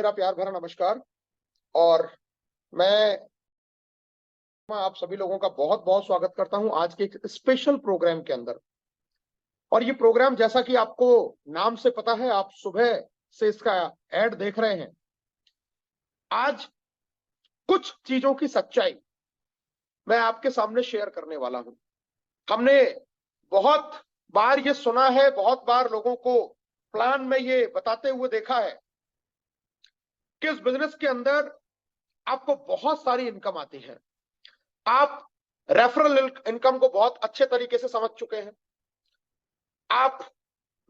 मेरा प्यार भरा नमस्कार। और मैं आप सभी लोगों का बहुत बहुत स्वागत करता हूं आज के एक स्पेशल प्रोग्राम के अंदर। और ये प्रोग्राम, जैसा कि आपको नाम से पता है, आप सुबह से इसका ऐड देख रहे हैं। आज कुछ चीजों की सच्चाई मैं आपके सामने शेयर करने वाला हूं। हमने बहुत बार ये सुना है, बहुत बार लोगों को प्लान में ये बताते हुए देखा है कि इस बिजनेस के अंदर आपको बहुत सारी इनकम आती है। आप रेफरल इनकम को बहुत अच्छे तरीके से समझ चुके हैं, आप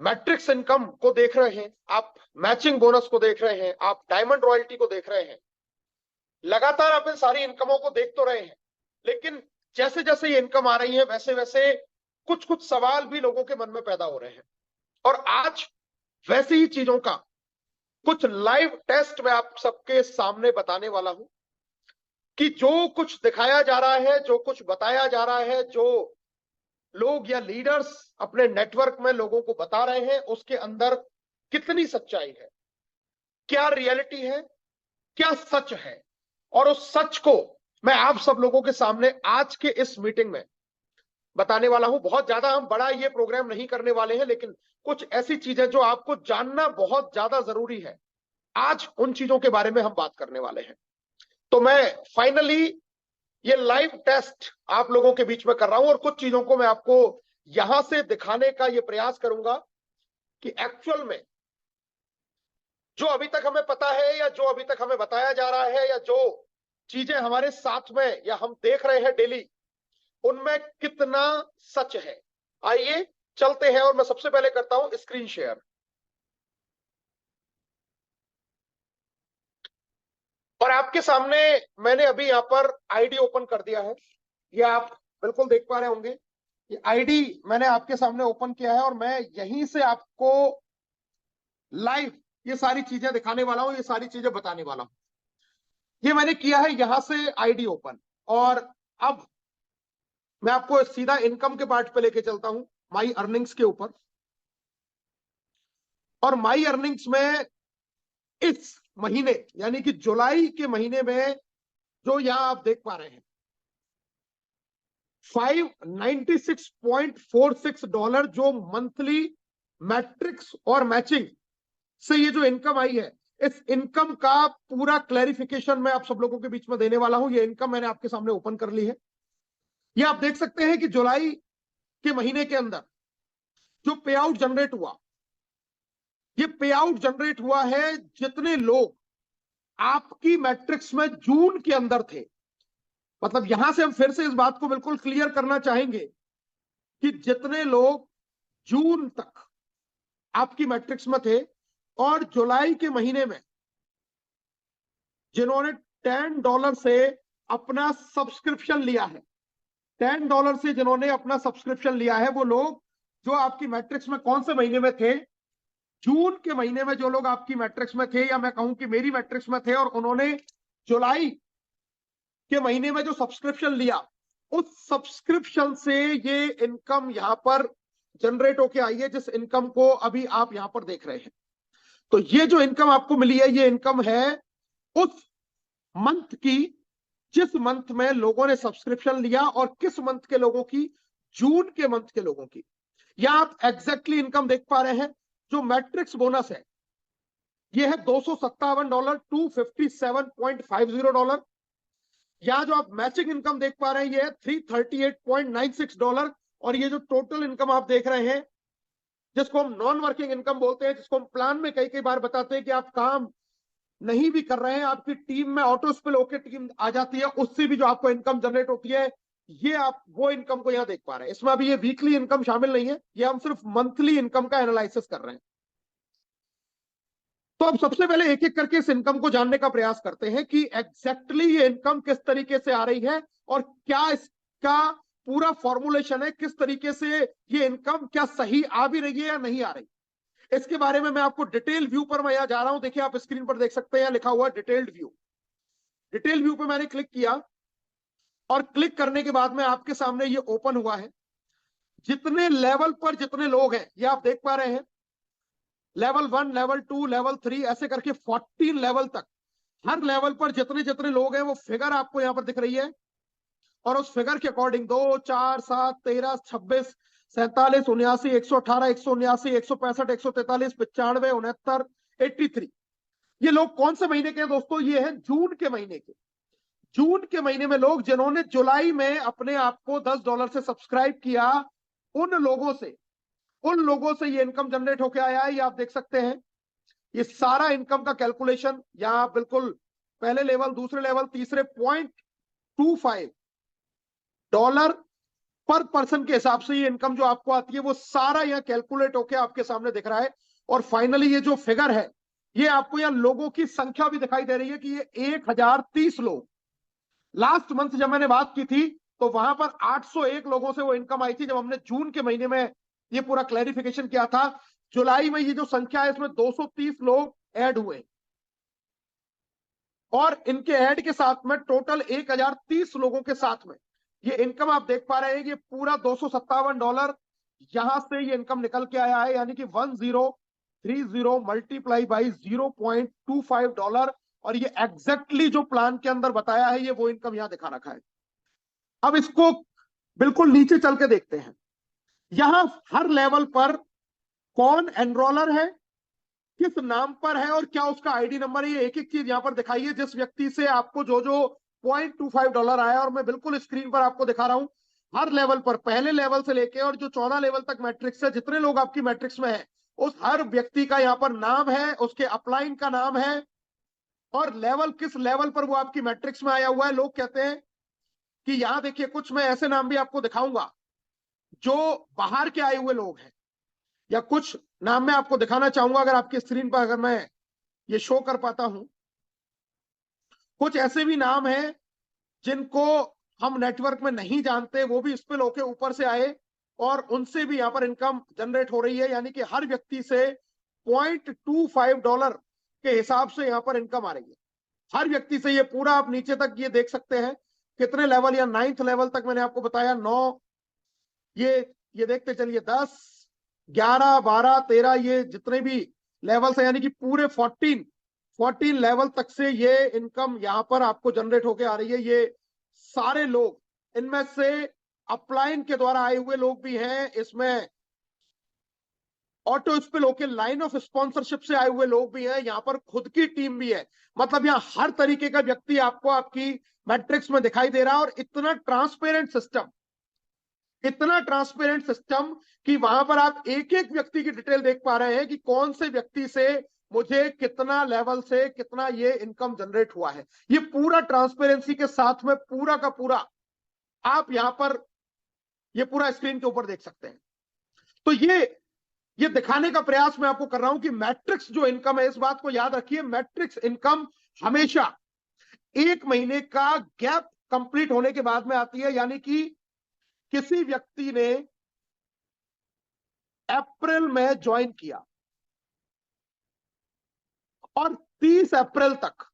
मैट्रिक्स इनकम को देख रहे हैं, आप मैचिंग बोनस को देख रहे हैं, आप डायमंड रॉयल्टी को देख रहे हैं। लगातार आप इन सारी इनकमों को देख तो रहे हैं, लेकिन जैसे जैसे ये इनकम आ रही है वैसे वैसे कुछ कुछ सवाल भी लोगों के मन में पैदा हो रहे हैं। और आज वैसी ही चीजों का कुछ लाइव टेस्ट मैं आप सबके सामने बताने वाला हूं कि जो कुछ दिखाया जा रहा है, जो कुछ बताया जा रहा है, जो लोग या लीडर्स अपने नेटवर्क में लोगों को बता रहे हैं, उसके अंदर कितनी सच्चाई है, क्या रियलिटी है, क्या सच है। और उस सच को मैं आप सब लोगों के सामने आज के इस मीटिंग में बताने वाला हूं। बहुत ज्यादा हम बड़ा ये प्रोग्राम नहीं करने वाले हैं, लेकिन कुछ ऐसी चीजें जो आपको जानना बहुत ज्यादा जरूरी है, आज उन चीजों के बारे में हम बात करने वाले हैं। तो मैं फाइनली ये लाइव टेस्ट आप लोगों के बीच में कर रहा हूं और कुछ चीजों को मैं आपको यहां से दिखाने का ये प्रयास करूंगा कि एक्चुअल में जो अभी तक हमें पता है, या जो अभी तक हमें बताया जा रहा है, या जो चीजें हमारे साथ में या हम देख रहे हैं डेली, उनमें कितना सच है। आइए चलते हैं और मैं सबसे पहले करता हूं स्क्रीन शेयर। और आपके सामने मैंने अभी यहां पर आईडी ओपन कर दिया है, ये आप बिल्कुल देख पा रहे होंगे। ये आईडी मैंने आपके सामने ओपन किया है और मैं यहीं से आपको लाइव ये सारी चीजें दिखाने वाला हूं, ये सारी चीजें बताने वाला हूं। ये मैंने किया है यहां से आईडी ओपन। और अब मैं आपको सीधा इनकम के पार्ट पे लेके चलता हूं, माई अर्निंग्स के ऊपर। और माई अर्निंग्स में इस महीने यानी कि जुलाई के महीने में जो यहां आप देख पा रहे हैं, $596.46 जो मंथली मैट्रिक्स और मैचिंग से ये जो इनकम आई है, इस इनकम का पूरा क्लैरिफिकेशन मैं आप सब लोगों के बीच में देने वाला हूं। ये इनकम मैंने आपके सामने ओपन कर ली है। ये आप देख सकते हैं कि जुलाई के महीने के अंदर जो पे आउट जनरेट हुआ, ये पे आउट जनरेट हुआ है जितने लोग आपकी मैट्रिक्स में जून के अंदर थे। मतलब यहां से हम फिर से इस बात को बिल्कुल क्लियर करना चाहेंगे कि जितने लोग जून तक आपकी मैट्रिक्स में थे और जुलाई के महीने में जिन्होंने $10 से अपना सब्सक्रिप्शन लिया है, $10 से जिन्होंने अपना सब्सक्रिप्शन लिया है, वो लोग जो आपकी मैट्रिक्स में कौन से महीने में थे, जून के महीने में जो लोग आपकी मैट्रिक्स में थे, या मैं कहूं कि मेरी मैट्रिक्स में थे, और उन्होंने जुलाई के महीने में जो सब्सक्रिप्शन लिया, उस सब्सक्रिप्शन से ये इनकम यहां पर जनरेट होके आई है, जिस इनकम को अभी आप यहां पर देख रहे हैं। तो ये जो इनकम आपको मिली है, ये इनकम है उस मंथ की जिस मंथ में लोगों ने सब्सक्रिप्शन लिया, और किस मंथ के लोगों की, जून के मंथ के लोगों की। यहां आप एग्जैक्टली इनकम देख पा रहे हैं। जो मैट्रिक्स बोनस है ये है $257, $257.50। यहां जो आप मैचिंग इनकम देख पा रहे हैं ये है $338.96। और ये जो टोटल इनकम आप देख रहे हैं, जिसको हम नॉन वर्किंग इनकम बोलते हैं, जिसको हम प्लान में कई कई बार बताते हैं कि आप काम नहीं भी कर रहे हैं, आपकी टीम में ऑटो स्पिल होकर टीम आ जाती है, उससे भी जो आपको इनकम जनरेट होती है, ये आप वो इनकम को यहां देख पा रहे हैं। इसमें अभी ये वीकली इनकम शामिल नहीं है, ये हम सिर्फ मंथली इनकम का एनालिसिस कर रहे हैं। तो अब सबसे पहले एक एक करके इस इनकम को जानने का प्रयास करते हैं कि एग्जैक्टली ये इनकम किस तरीके से आ रही है, और क्या इसका पूरा फॉर्मुलेशन है, किस तरीके से ये इनकम क्या सही आ भी रही है या नहीं आ रही। इसके बारे में मैं आपको डिटेल व्यू पर मैं यहां जा रहा हूं। देखिए आप स्क्रीन पर देख सकते हैं, लिखा हुआ डिटेल्ड व्यू। डिटेल व्यू पे मैंने क्लिक किया और क्लिक करने के बाद में आपके सामने ये ओपन हुआ है। जितने लेवल पर जितने लोग हैं ये आप देख पा रहे हैं। लेवल 1, लेवल 2, लेवल 3 ऐसे करके 14 लेवल तक, हर लेवल पर जितने जितने लोग हैं वो फिगर आपको यहां पर दिख रही है। और उस फिगर के अकॉर्डिंग 2, 4, 7, 13, 26, 47, 79, 118, 179, 165, 143, 95, 69, 83। ये लोग कौन से महीने के हैं दोस्तों? ये हैं जून के महीने के। जून के महीने में लोग जिन्होंने जुलाई में अपने आप को $10 से सब्सक्राइब किया, उन लोगों से ये इनकम जनरेट होकर आया है। ये आप देख सकते हैं, ये सारा इनकम का कैलकुलेशन यहां बिल्कुल पहले लेवल, दूसरे लेवल, तीसरे $0.25 पर पर्सन के हिसाब से ये इनकम जो आपको आती है वो सारा यहां कैलकुलेट होकर आपके सामने दिख रहा है। और फाइनली ये जो फिगर है, ये आपको यहां लोगों की संख्या भी दिखाई दे रही है कि ये 1030 लोग। लास्ट मंथ जब मैंने बात की थी तो वहां पर 801 लोगों से वो इनकम आई थी, जब हमने जून के महीने में ये पूरा क्लैरिफिकेशन किया था। जुलाई में ये जो संख्या है इसमें 230 लोग ऐड हुए, और इनके ऐड के साथ में टोटल 1030 लोगों के साथ में ये इनकम आप देख पा रहे हैं। ये पूरा $257 यहां से ये इनकम निकल के आया है, यानी कि 1030 मल्टीप्लाई बाई $0.25। और ये एग्जैक्टली जो प्लान के अंदर बताया है, ये वो इनकम यहां दिखा रखा है। अब इसको बिल्कुल नीचे चल के देखते हैं। यहां हर लेवल पर कौन एनरोलर है, किस नाम पर है और क्या उसका आईडी नंबर है, ये एक एक चीज यहां पर दिखाई है। जिस व्यक्ति से आपको जो जो $0.25 आया, और मैं बिल्कुल स्क्रीन पर आपको दिखा रहा हूं, हर लेवल पर, पहले लेवल से लेके और जो 14 लेवल तक मैट्रिक्स है, जितने लोग आपकी मैट्रिक्स में है, उस हर व्यक्ति का यहां पर नाम है, उसके अपलाइन का नाम है, और लेवल, किस लेवल पर वो आपकी मैट्रिक्स में आया हुआ है। लोग कहते हैं कि यहां देखिए, कुछ मैं ऐसे नाम भी आपको दिखाऊंगा जो बाहर के आए हुए लोग हैं, या कुछ नाम मैं आपको दिखाना चाहूंगा, अगर आपकी स्क्रीन पर अगर मैं ये शो कर पाता हूं। कुछ ऐसे भी नाम हैं जिनको हम नेटवर्क में नहीं जानते, वो भी स्पिल होके ऊपर से आए, और उनसे भी यहां पर इनकम जनरेट हो रही है। यानी कि हर व्यक्ति से $0.25 के हिसाब से यहां पर इनकम आ रही है, हर व्यक्ति से। ये पूरा आप नीचे तक ये देख सकते हैं कितने लेवल, या 9th लेवल तक मैंने आपको बताया 9, ये देखते चलिए 10, 11, 12, 13, ये जितने भी लेवल है, यानी कि पूरे 14 लेवल तक से ये इनकम यहां पर आपको जनरेट होके आ रही है। ये सारे लोग, इनमें से अपलाइन के द्वारा आए हुए लोग भी हैं, इसमें ऑटो स्पिल होके लाइन ऑफ स्पॉन्सरशिप से आए हुए लोग भी हैं, यहां पर खुद की टीम भी है। मतलब यहां हर तरीके का व्यक्ति आपको आपकी मैट्रिक्स में दिखाई दे रहा है। और इतना ट्रांसपेरेंट सिस्टम कि वहां पर आप एक एक व्यक्ति की डिटेल देख पा रहे हैं कि कौन से व्यक्ति से मुझे कितना लेवल से कितना ये इनकम जनरेट हुआ है। ये पूरा ट्रांसपेरेंसी के साथ में पूरा का पूरा आप यहां पर ये पूरा स्क्रीन के ऊपर देख सकते हैं। तो ये दिखाने का प्रयास मैं आपको कर रहा हूं कि मैट्रिक्स जो इनकम है, इस बात को याद रखिए, मैट्रिक्स इनकम हमेशा 1 महीने का गैप कंप्लीट होने के बाद में आती है। यानी कि किसी व्यक्ति ने अप्रैल में ज्वाइन किया और 30 अप्रैल तक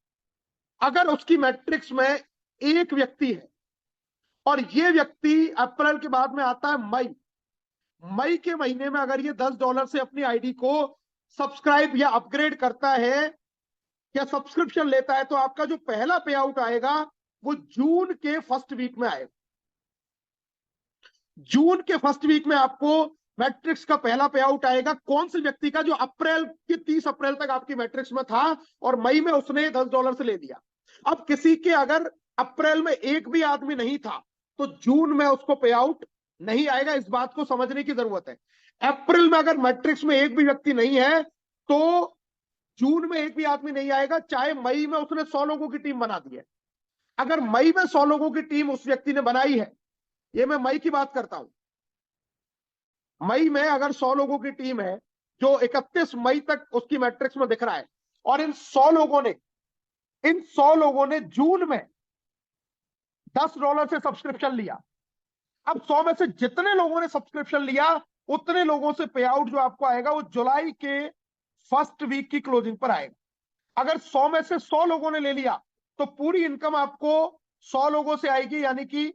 अगर उसकी मैट्रिक्स में एक व्यक्ति है, और ये व्यक्ति अप्रैल के बाद में आता है मई के महीने में अगर ये $10 से अपनी आईडी को सब्सक्राइब या अपग्रेड करता है या सब्सक्रिप्शन लेता है, तो आपका जो पहला पे आउट आएगा वो जून के फर्स्ट वीक में आएगा। जून के फर्स्ट वीक में आपको मैट्रिक्स का पहला पे आउट आएगा। कौन से व्यक्ति का? जो अप्रैल की 30 अप्रैल तक आपकी मैट्रिक्स में था और मई में उसने $10 से ले दिया। अब किसी के अगर अप्रैल में एक भी आदमी नहीं था तो जून में उसको पे आउट नहीं आएगा। इस बात को समझने की जरूरत है। अप्रैल में अगर मैट्रिक्स में एक भी व्यक्ति नहीं है तो जून में एक भी आदमी नहीं आएगा, चाहे मई में उसने 100 लोगों की टीम बना दी है। अगर मई में 100 लोगों की टीम उस व्यक्ति ने बनाई है, ये मैं मई की बात करता हूं, मई में अगर 100 लोगों की टीम है जो 31 मई तक उसकी मैट्रिक्स में दिख रहा है, और इन 100 लोगों ने जून में $10 से सब्सक्रिप्शन लिया। अब 100 में से जितने लोगों ने सब्सक्रिप्शन लिया उतने लोगों से पे आउट जो आपको आएगा वो जुलाई के फर्स्ट वीक की क्लोजिंग पर आएगा। अगर 100 में से 100 लोगों ने ले लिया तो पूरी इनकम आपको 100 लोगों से आएगी, यानी कि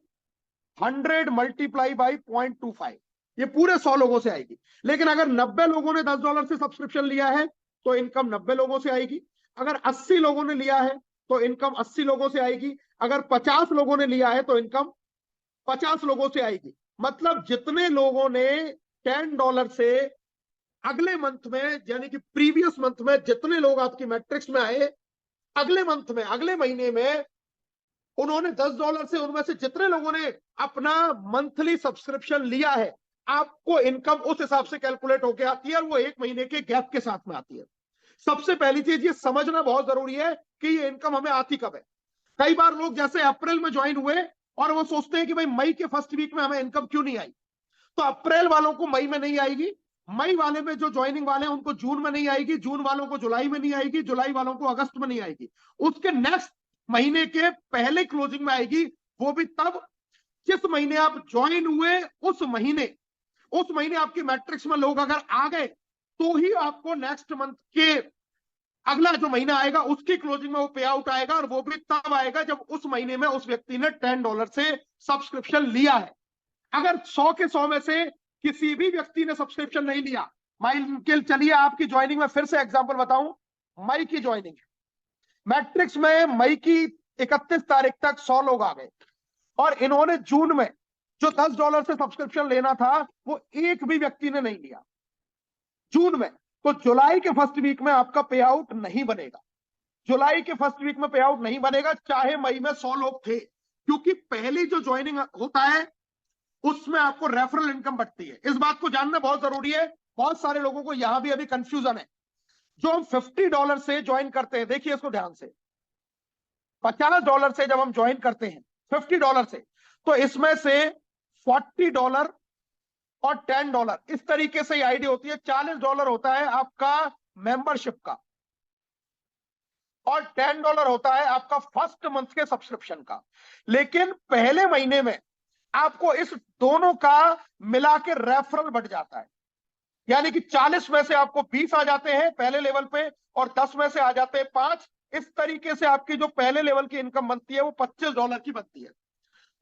100 मल्टीप्लाई बाई 0.25। ये पूरे 100 लोगों से आएगी। लेकिन अगर 90 लोगों ने $10 से सब्सक्रिप्शन लिया है तो इनकम 90 लोगों से आएगी। अगर 80 लोगों ने लिया है तो इनकम 80 लोगों से आएगी। अगर 50 लोगों ने लिया है तो इनकम 50 लोगों से आएगी। मतलब जितने लोगों ने $10 से अगले मंथ में, यानी कि प्रीवियस मंथ में जितने लोग आपकी मैट्रिक्स में आए, अगले मंथ में, अगले महीने में उन्होंने $10 से, उनमें से जितने लोगों ने अपना मंथली सब्सक्रिप्शन लिया है, आपको इनकम उस हिसाब से कैलकुलेट होकर आती है और वो 1 महीने के गैप के साथ में आती है। सबसे पहली चीज ये समझना बहुत जरूरी है कि ये इनकम हमें आती कब है। कई बार लोग जैसे अप्रैल में ज्वाइन हुए और वो सोचते हैं कि भाई मई के फर्स्ट वीक में हमें इनकम क्यों नहीं आई। तो अप्रैल वालों को मई में नहीं आएगी, मई वाले में जो ज्वाइनिंग वाले हैं उनको जून में नहीं आएगी, जून वालों को जुलाई में नहीं आएगी, जुलाई वालों को अगस्त में नहीं आएगी, उसके नेक्स्ट महीने के पहले क्लोजिंग में आएगी। वो भी तब जिस महीने आप ज्वाइन हुए उस महीने आपकी मैट्रिक्स में लोग अगर आ गए तो ही आपको नेक्स्ट मंथ के अगला जो महीना आएगा उसकी क्लोजिंग में वो पे आउट आएगा। और वो भी तब आएगा जब उस महीने में उस व्यक्ति ने $10 से सब्सक्रिप्शन लिया है। अगर 100 के 100 में से किसी भी व्यक्ति ने सब्सक्रिप्शन नहीं लिया, चलिए आपकी ज्वाइनिंग में फिर से एग्जांपल बताऊं, मई की ज्वाइनिंग है, मैट्रिक्स में मई की 31 तारीख तक 100 लोग आ गए और इन्होंने जून में जो $10 से सब्सक्रिप्शन लेना था वो एक भी व्यक्ति ने नहीं लिया जून में। तो जुलाई के फर्स्ट वीक में आपका पे आउट नहीं बनेगा, जुलाई के फर्स्ट वीक में पे आउट नहीं बनेगा, चाहे मई में 100 लोग थे, क्योंकि पहली जो ज्वाइनिंग होता है उसमें आपको रेफरल इनकम बढ़ती है। इस बात को जानना बहुत जरूरी है। बहुत सारे लोगों को यहां भी अभी कंफ्यूजन है। जो हम $50 से ज्वाइन करते हैं, देखिए इसको ध्यान से, $50 से जब हम ज्वाइन करते हैं $50 से, तो इसमें से $40 और $10 इस तरीके से आईडी होती है। $40 होता है आपका मेंबरशिप का और $10 होता है आपका फर्स्ट मंथ के सब्सक्रिप्शन का। लेकिन पहले महीने में आपको इस दोनों का मिला के रेफरल बढ़ जाता है, यानी कि 40 में से आपको 20 आ जाते हैं पहले लेवल पे और 10 में से आ जाते हैं 5। इस तरीके से आपकी जो पहले लेवल की इनकम बनती है वो $25 की बनती है।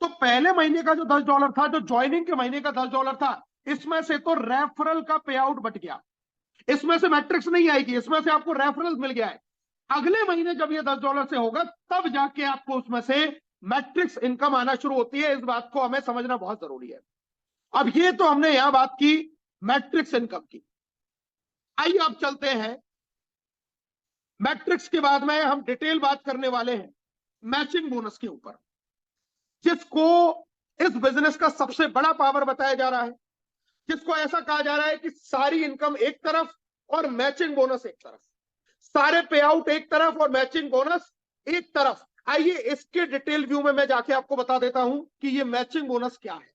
तो पहले महीने का जो $10 था, जो ज्वाइनिंग के महीने का $10 था, इसमें से तो रेफरल का पे आउट बढ़ गया, इसमें से मैट्रिक्स नहीं आएगी, इसमें से आपको रेफरल मिल गया है। अगले महीने जब ये $10 से होगा तब जाके आपको उसमें से मैट्रिक्स इनकम आना शुरू होती है। इस बात को हमें समझना बहुत जरूरी है। अब ये तो हमने यहां बात की मैट्रिक्स इनकम की। आइए अब चलते हैं, मैट्रिक्स के बाद में हम डिटेल बात करने वाले हैं मैचिंग बोनस के ऊपर, जिसको इस बिजनेस का सबसे बड़ा पावर बताया जा रहा है, जिसको ऐसा कहा जा रहा है कि सारी इनकम एक तरफ और मैचिंग बोनस एक तरफ, सारे पे आउट एक तरफ और मैचिंग बोनस एक तरफ। आइए इसके डिटेल व्यू में मैं जाके आपको बता देता हूं कि ये मैचिंग बोनस क्या है,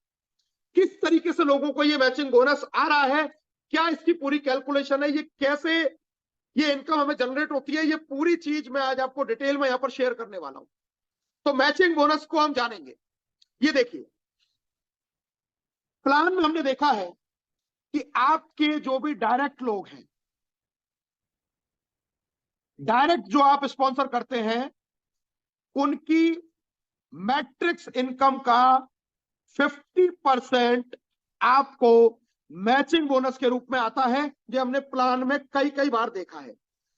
किस तरीके से लोगों को ये मैचिंग बोनस आ रहा है, क्या इसकी पूरी कैलकुलेशन है, ये कैसे ये इनकम हमें जनरेट होती है, ये पूरी चीज मैं आज आपको डिटेल में यहां पर शेयर करने वाला हूं। तो मैचिंग बोनस को हम जानेंगे। ये देखिए, प्लान में हमने देखा है कि आपके जो भी डायरेक्ट लोग हैं, डायरेक्ट जो आप स्पॉन्सर करते हैं, उनकी मैट्रिक्स इनकम का 50% आपको मैचिंग बोनस के रूप में आता है। जो हमने प्लान में कई कई बार देखा है।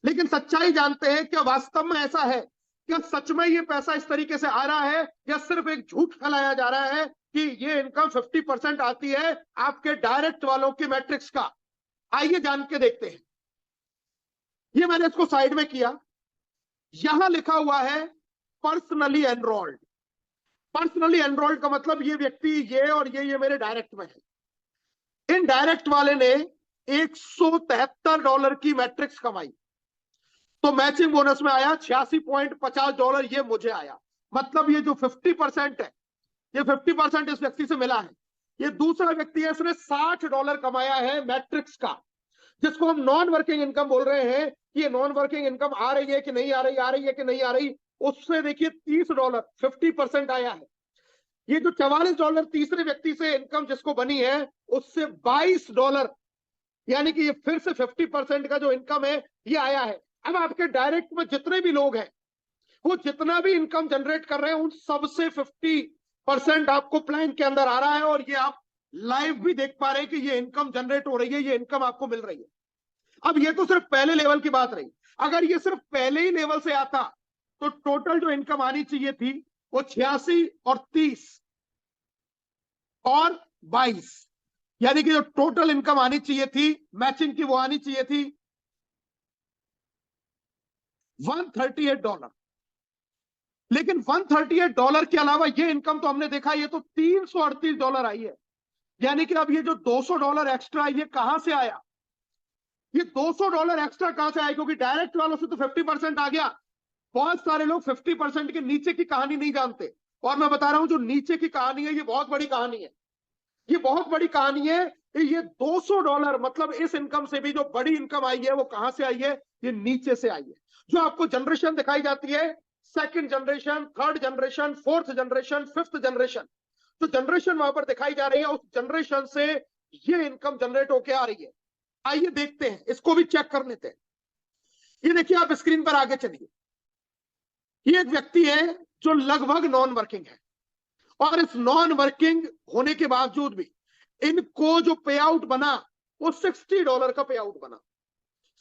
लेकिन सच्चाई जानते हैं क्या वास्तव में ऐसा है? क्या सच में ये पैसा इस तरीके से आ रहा है या सिर्फ एक झूठ फैलाया जा रहा है कि ये इनकम 50% आती है आपके डायरेक्ट वालों की मैट्रिक्स का? आइए जान के देखते हैं। ये मैंने इसको साइड में किया, यहां लिखा हुआ है पर्सनली एनरोल्ड। पर्सनली एनरोल्ड का मतलब ये व्यक्ति ये और ये मेरे डायरेक्ट में है। इन डायरेक्ट वाले ने $173 की मैट्रिक्स कमाई, तो मैचिंग बोनस में आया $86.50, ये मुझे आया। मतलब ये जो 50% है, ये 50% इस व्यक्ति से मिला है। ये दूसरा व्यक्ति है, इसने $60 कमाया है मैट्रिक्स का, जिसको हम नॉन वर्किंग इनकम बोल रहे हैं कि ये नॉन वर्किंग इनकम आ रही है कि नहीं आ रही, आ रही है कि नहीं आ रही। उससे देखिए $30, 50% आया है। ये जो $44 तीसरे व्यक्ति से इनकम जिसको बनी है, उससे $22, यानी कि ये फिर से 50% का जो इनकम है ये आया है। अब आपके डायरेक्ट में जितने भी लोग हैं, वो जितना भी इनकम जनरेट कर रहे हैं, उन सबसे 50% आपको प्लान के अंदर आ रहा है और ये आप लाइव भी देख पा रहे हैं कि ये इनकम जनरेट हो रही है, ये इनकम आपको मिल रही है। अब ये तो सिर्फ पहले लेवल की बात रही। अगर ये सिर्फ पहले ही लेवल से आता तो टोटल जो इनकम आनी चाहिए थी वो 86 और 30 और 22, यानी कि जो टोटल इनकम आनी चाहिए थी मैचिंग की, वो आनी चाहिए थी $138। लेकिन $138 के अलावा ये इनकम तो हमने देखा, ये तो $338 आई है। यानी कि अब ये जो $200 एक्स्ट्रा, ये कहां से आया? ये $200 एक्स्ट्रा कहां से आया? क्योंकि डायरेक्ट वालों से तो 50% आ गया। बहुत सारे लोग 50% के नीचे की कहानी नहीं जानते, और मैं बता रहा हूं जो नीचे की कहानी है ये बहुत बड़ी कहानी है। ये बहुत बड़ी कहानी है। ये $200 मतलब इस इनकम से भी जो बड़ी इनकम आई है वो कहां से आई है? ये नीचे से आई है। जो आपको जनरेशन दिखाई जाती है, second generation, third generation, fourth generation, fifth generation, तो जनरेशन वहां पर दिखाई जा रही है, उस जनरेशन से ये इनकम जनरेट होके आ रही है। आइए देखते हैं, इसको भी चेक कर लेते हैं। ये देखिए, आप स्क्रीन पर आगे चलिए। ये एक व्यक्ति है जो लगभग नॉन वर्किंग है, और इस नॉन वर्किंग होने के बावजूद भी इनको जो पे आउट बना वो $60 का पे आउट बना।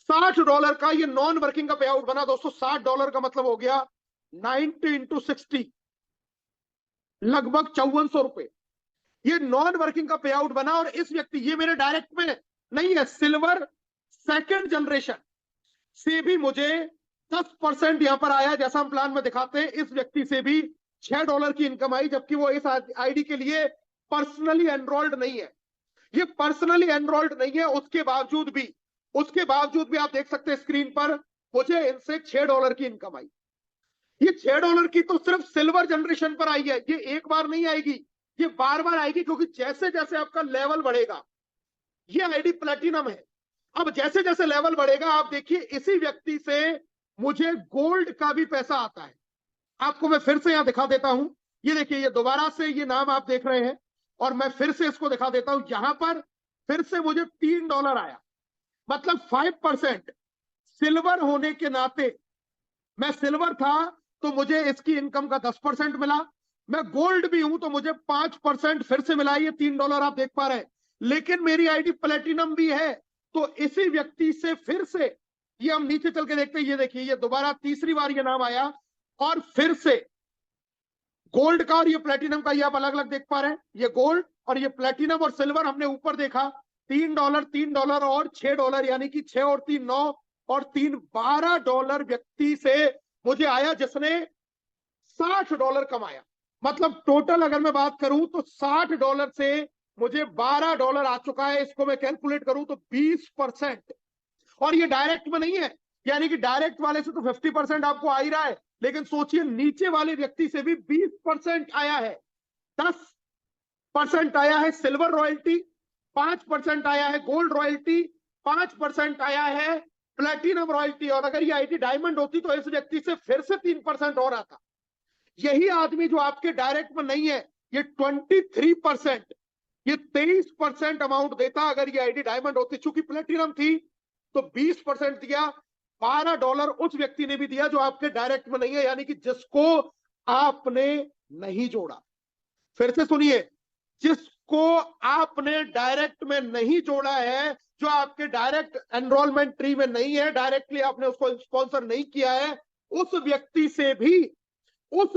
$60 का ये नॉन वर्किंग का पे आउट बना। दोस्तों, $60 का मतलब हो गया 90 × 60, लगभग 5400 रुपए। ये नॉन वर्किंग का पे आउट बना, और इस व्यक्ति, ये मेरे डायरेक्ट में नहीं है, सिल्वर सेकंड जनरेशन से भी मुझे 10% यहां पर आया, जैसा हम प्लान में दिखाते हैं। इस व्यक्ति से भी $6 की इनकम आई, जबकि वो इस आईडी के लिए पर्सनली एनरोल्ड नहीं है। ये पर्सनली एनरोल्ड नहीं है, उसके बावजूद भी आप देख सकते हैं स्क्रीन पर, मुझे इनसे $6 की इनकम आई। ये $6 की तो सिर्फ सिल्वर जनरेशन पर आई है। ये एक बार नहीं आएगी, ये बार बार आएगी, क्योंकि जैसे जैसे आपका लेवल बढ़ेगा, ये आईडी प्लेटिनम है। अब जैसे जैसे लेवल बढ़ेगा, आप देखिए इसी व्यक्ति से मुझे गोल्ड का भी पैसा आता है। आपको मैं फिर से यहां दिखा देता हूं। ये देखिए, ये दोबारा से ये नाम आप देख रहे हैं, और मैं फिर से इसको दिखा देता हूं। यहां पर फिर से मुझे $3 आया, मतलब 5%। सिल्वर होने के नाते, मैं सिल्वर था तो मुझे इसकी इनकम का 10% मिला। मैं गोल्ड भी हूं तो मुझे 5% फिर से मिला। ये $3 आप देख पा रहे हैं। लेकिन मेरी आईडी प्लेटिनम भी है, तो इसी व्यक्ति से फिर से, ये हम नीचे चल के देखते हैं। ये देखिए, ये दोबारा तीसरी बार ये नाम आया, और फिर से गोल्ड का और ये प्लेटिनम का, ये आप अलग अलग देख पा रहे हैं। ये गोल्ड और ये प्लेटिनम और सिल्वर हमने ऊपर देखा, $3 $3 और $6, यानी कि 6 और 3 9 और 3 $12 व्यक्ति से मुझे आया, जिसने $60 कमाया। मतलब टोटल अगर मैं बात करूं तो $60 से मुझे $12 आ चुका है। इसको मैं कैलकुलेट करूं तो 20%, और ये डायरेक्ट में नहीं है, यानी कि डायरेक्ट वाले से तो 50% आपको आ ही रहा है, लेकिन सोचिए नीचे वाले व्यक्ति से भी 20% आया है। 10% आया है सिल्वर रॉयल्टी, 5% आया है गोल्ड रॉयल्टी, 5% आया है प्लेटिनम रॉयल्टी, और अगर ये आईटी डायमंड होती तो इस व्यक्ति से फिर से 3% और आता। यही आदमी जो आपके डायरेक्ट में नहीं है, ये 23%, ये 23% अमाउंट देता अगर ये आईडी डायमंड होती। चूंकि प्लेटिनम थी तो 20% दिया, $12 उस व्यक्ति ने भी दिया जो आपके डायरेक्ट में नहीं है, यानी कि जिसको आपने नहीं जोड़ा। फिर से सुनिए, जिसको आपने डायरेक्ट में नहीं जोड़ा है, जो आपके डायरेक्ट एनरोलमेंट ट्री में नहीं है, डायरेक्टली आपने उसको स्पॉन्सर नहीं किया है, उस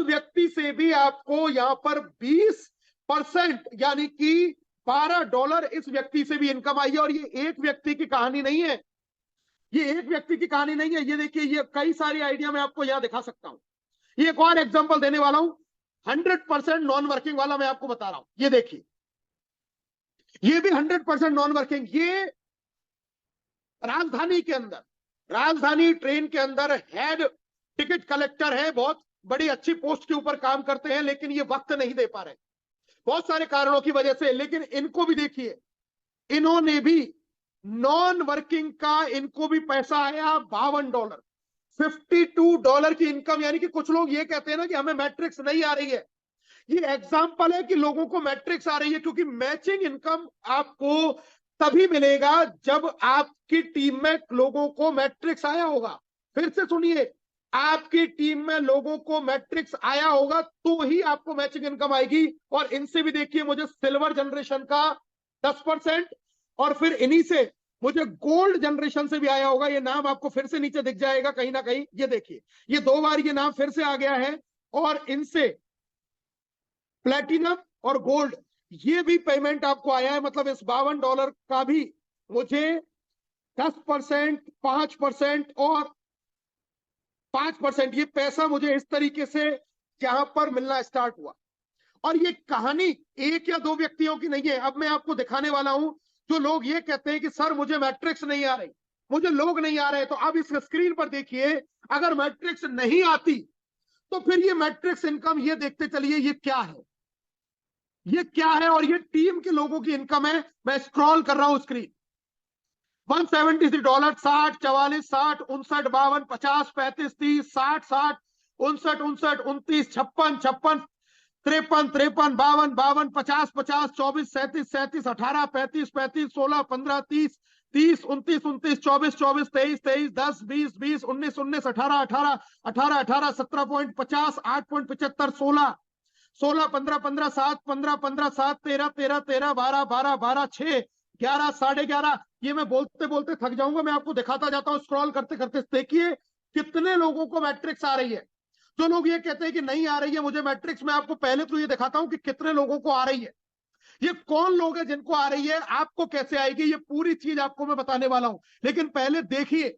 व्यक्ति से भी आपको यहां पर 20%, यानी कि $12 इस व्यक्ति से भी इनकम आई है। और ये एक व्यक्ति की कहानी नहीं है, ये एक व्यक्ति की कहानी नहीं है। ये देखिए, ये कई सारी आइडिया मैं आपको यहां दिखा सकता हूं। ये एक और एग्जांपल देने वाला हूं, 100% नॉन वर्किंग वाला मैं आपको बता रहा हूं। ये देखिए, ये भी 100% नॉन वर्किंग। ये राजधानी के अंदर, राजधानी ट्रेन के अंदर हेड टिकट कलेक्टर है, बहुत बड़ी अच्छी पोस्ट के ऊपर काम करते हैं, लेकिन ये वक्त नहीं दे पा रहे बहुत सारे कारणों की वजह से। लेकिन इनको भी देखिए, इन्होंने भी नॉन वर्किंग का, इनको भी पैसा आया $52, $52 की इनकम। यानी कि कुछ लोग ये कहते हैं ना कि हमें मैट्रिक्स नहीं आ रही है, ये एग्जाम्पल है कि लोगों को मैट्रिक्स आ रही है, क्योंकि मैचिंग इनकम आपको तभी मिलेगा जब आपकी टीम में लोगों को मैट्रिक्स आया होगा। फिर से सुनिए, आपकी टीम में लोगों को मैट्रिक्स आया होगा तो ही आपको मैचिंग इनकम आएगी। और इनसे भी देखिए, मुझे सिल्वर जनरेशन का 10%। और फिर इन्हीं से मुझे गोल्ड जनरेशन से भी आया होगा, ये नाम आपको फिर से नीचे दिख जाएगा कहीं ना कहीं, ये देखिए ये 2 बार ये नाम फिर से आ गया है। और इनसे प्लेटिनम और गोल्ड ये भी पेमेंट आपको आया है, मतलब इस $52 का भी मुझे 10%, 5% और 5% ये पैसा मुझे इस तरीके से यहां पर मिलना स्टार्ट हुआ। और ये कहानी एक या दो व्यक्तियों की नहीं है। अब मैं आपको दिखाने वाला हूं, जो लोग ये कहते हैं कि सर मुझे मैट्रिक्स नहीं आ रही, मुझे लोग नहीं आ रहे, तो अब इस स्क्रीन पर देखिए, अगर मैट्रिक्स नहीं आती तो फिर ये मैट्रिक्स इनकम ये देखते चलिए ये क्या है, ये क्या है। और ये टीम के लोगों की इनकम है। मैं स्क्रॉल कर रहा हूं स्क्रीन, $173, 60, 44, 60, 59, 52, 50, 35, 30, 60, 60, 59, 59, 29, 56, 56, 53, 53, 52, 52, 50, 50, 24, 37, 37, 18, 35, 35, 16, 15, 30, 30, 29, 29, 24, 24, 23, 23, 10, 20, 20, 19, 19, 18, 18, 18, 18, 17.50, 8.75, 16, 16, 15, 15, 7, 15, 15, 7, 13, 13, 13, 12, 12, 12, 6, 11, 11:30। ये मैं बोलते बोलते थक जाऊंगा, मैं आपको दिखाता जाता हूँ स्क्रॉल करते करते। देखिए कितने लोगों को मैट्रिक्स आ रही है। जो लोग ये कहते हैं कि नहीं आ रही है मुझे मैट्रिक्स, मैं आपको पहले तो ये दिखाता हूं कि कितने लोगों को आ रही है। ये कौन लोग हैं जिनको आ रही है, आपको कैसे आएगी, ये पूरी चीज आपको मैं बताने वाला हूं। लेकिन पहले देखिए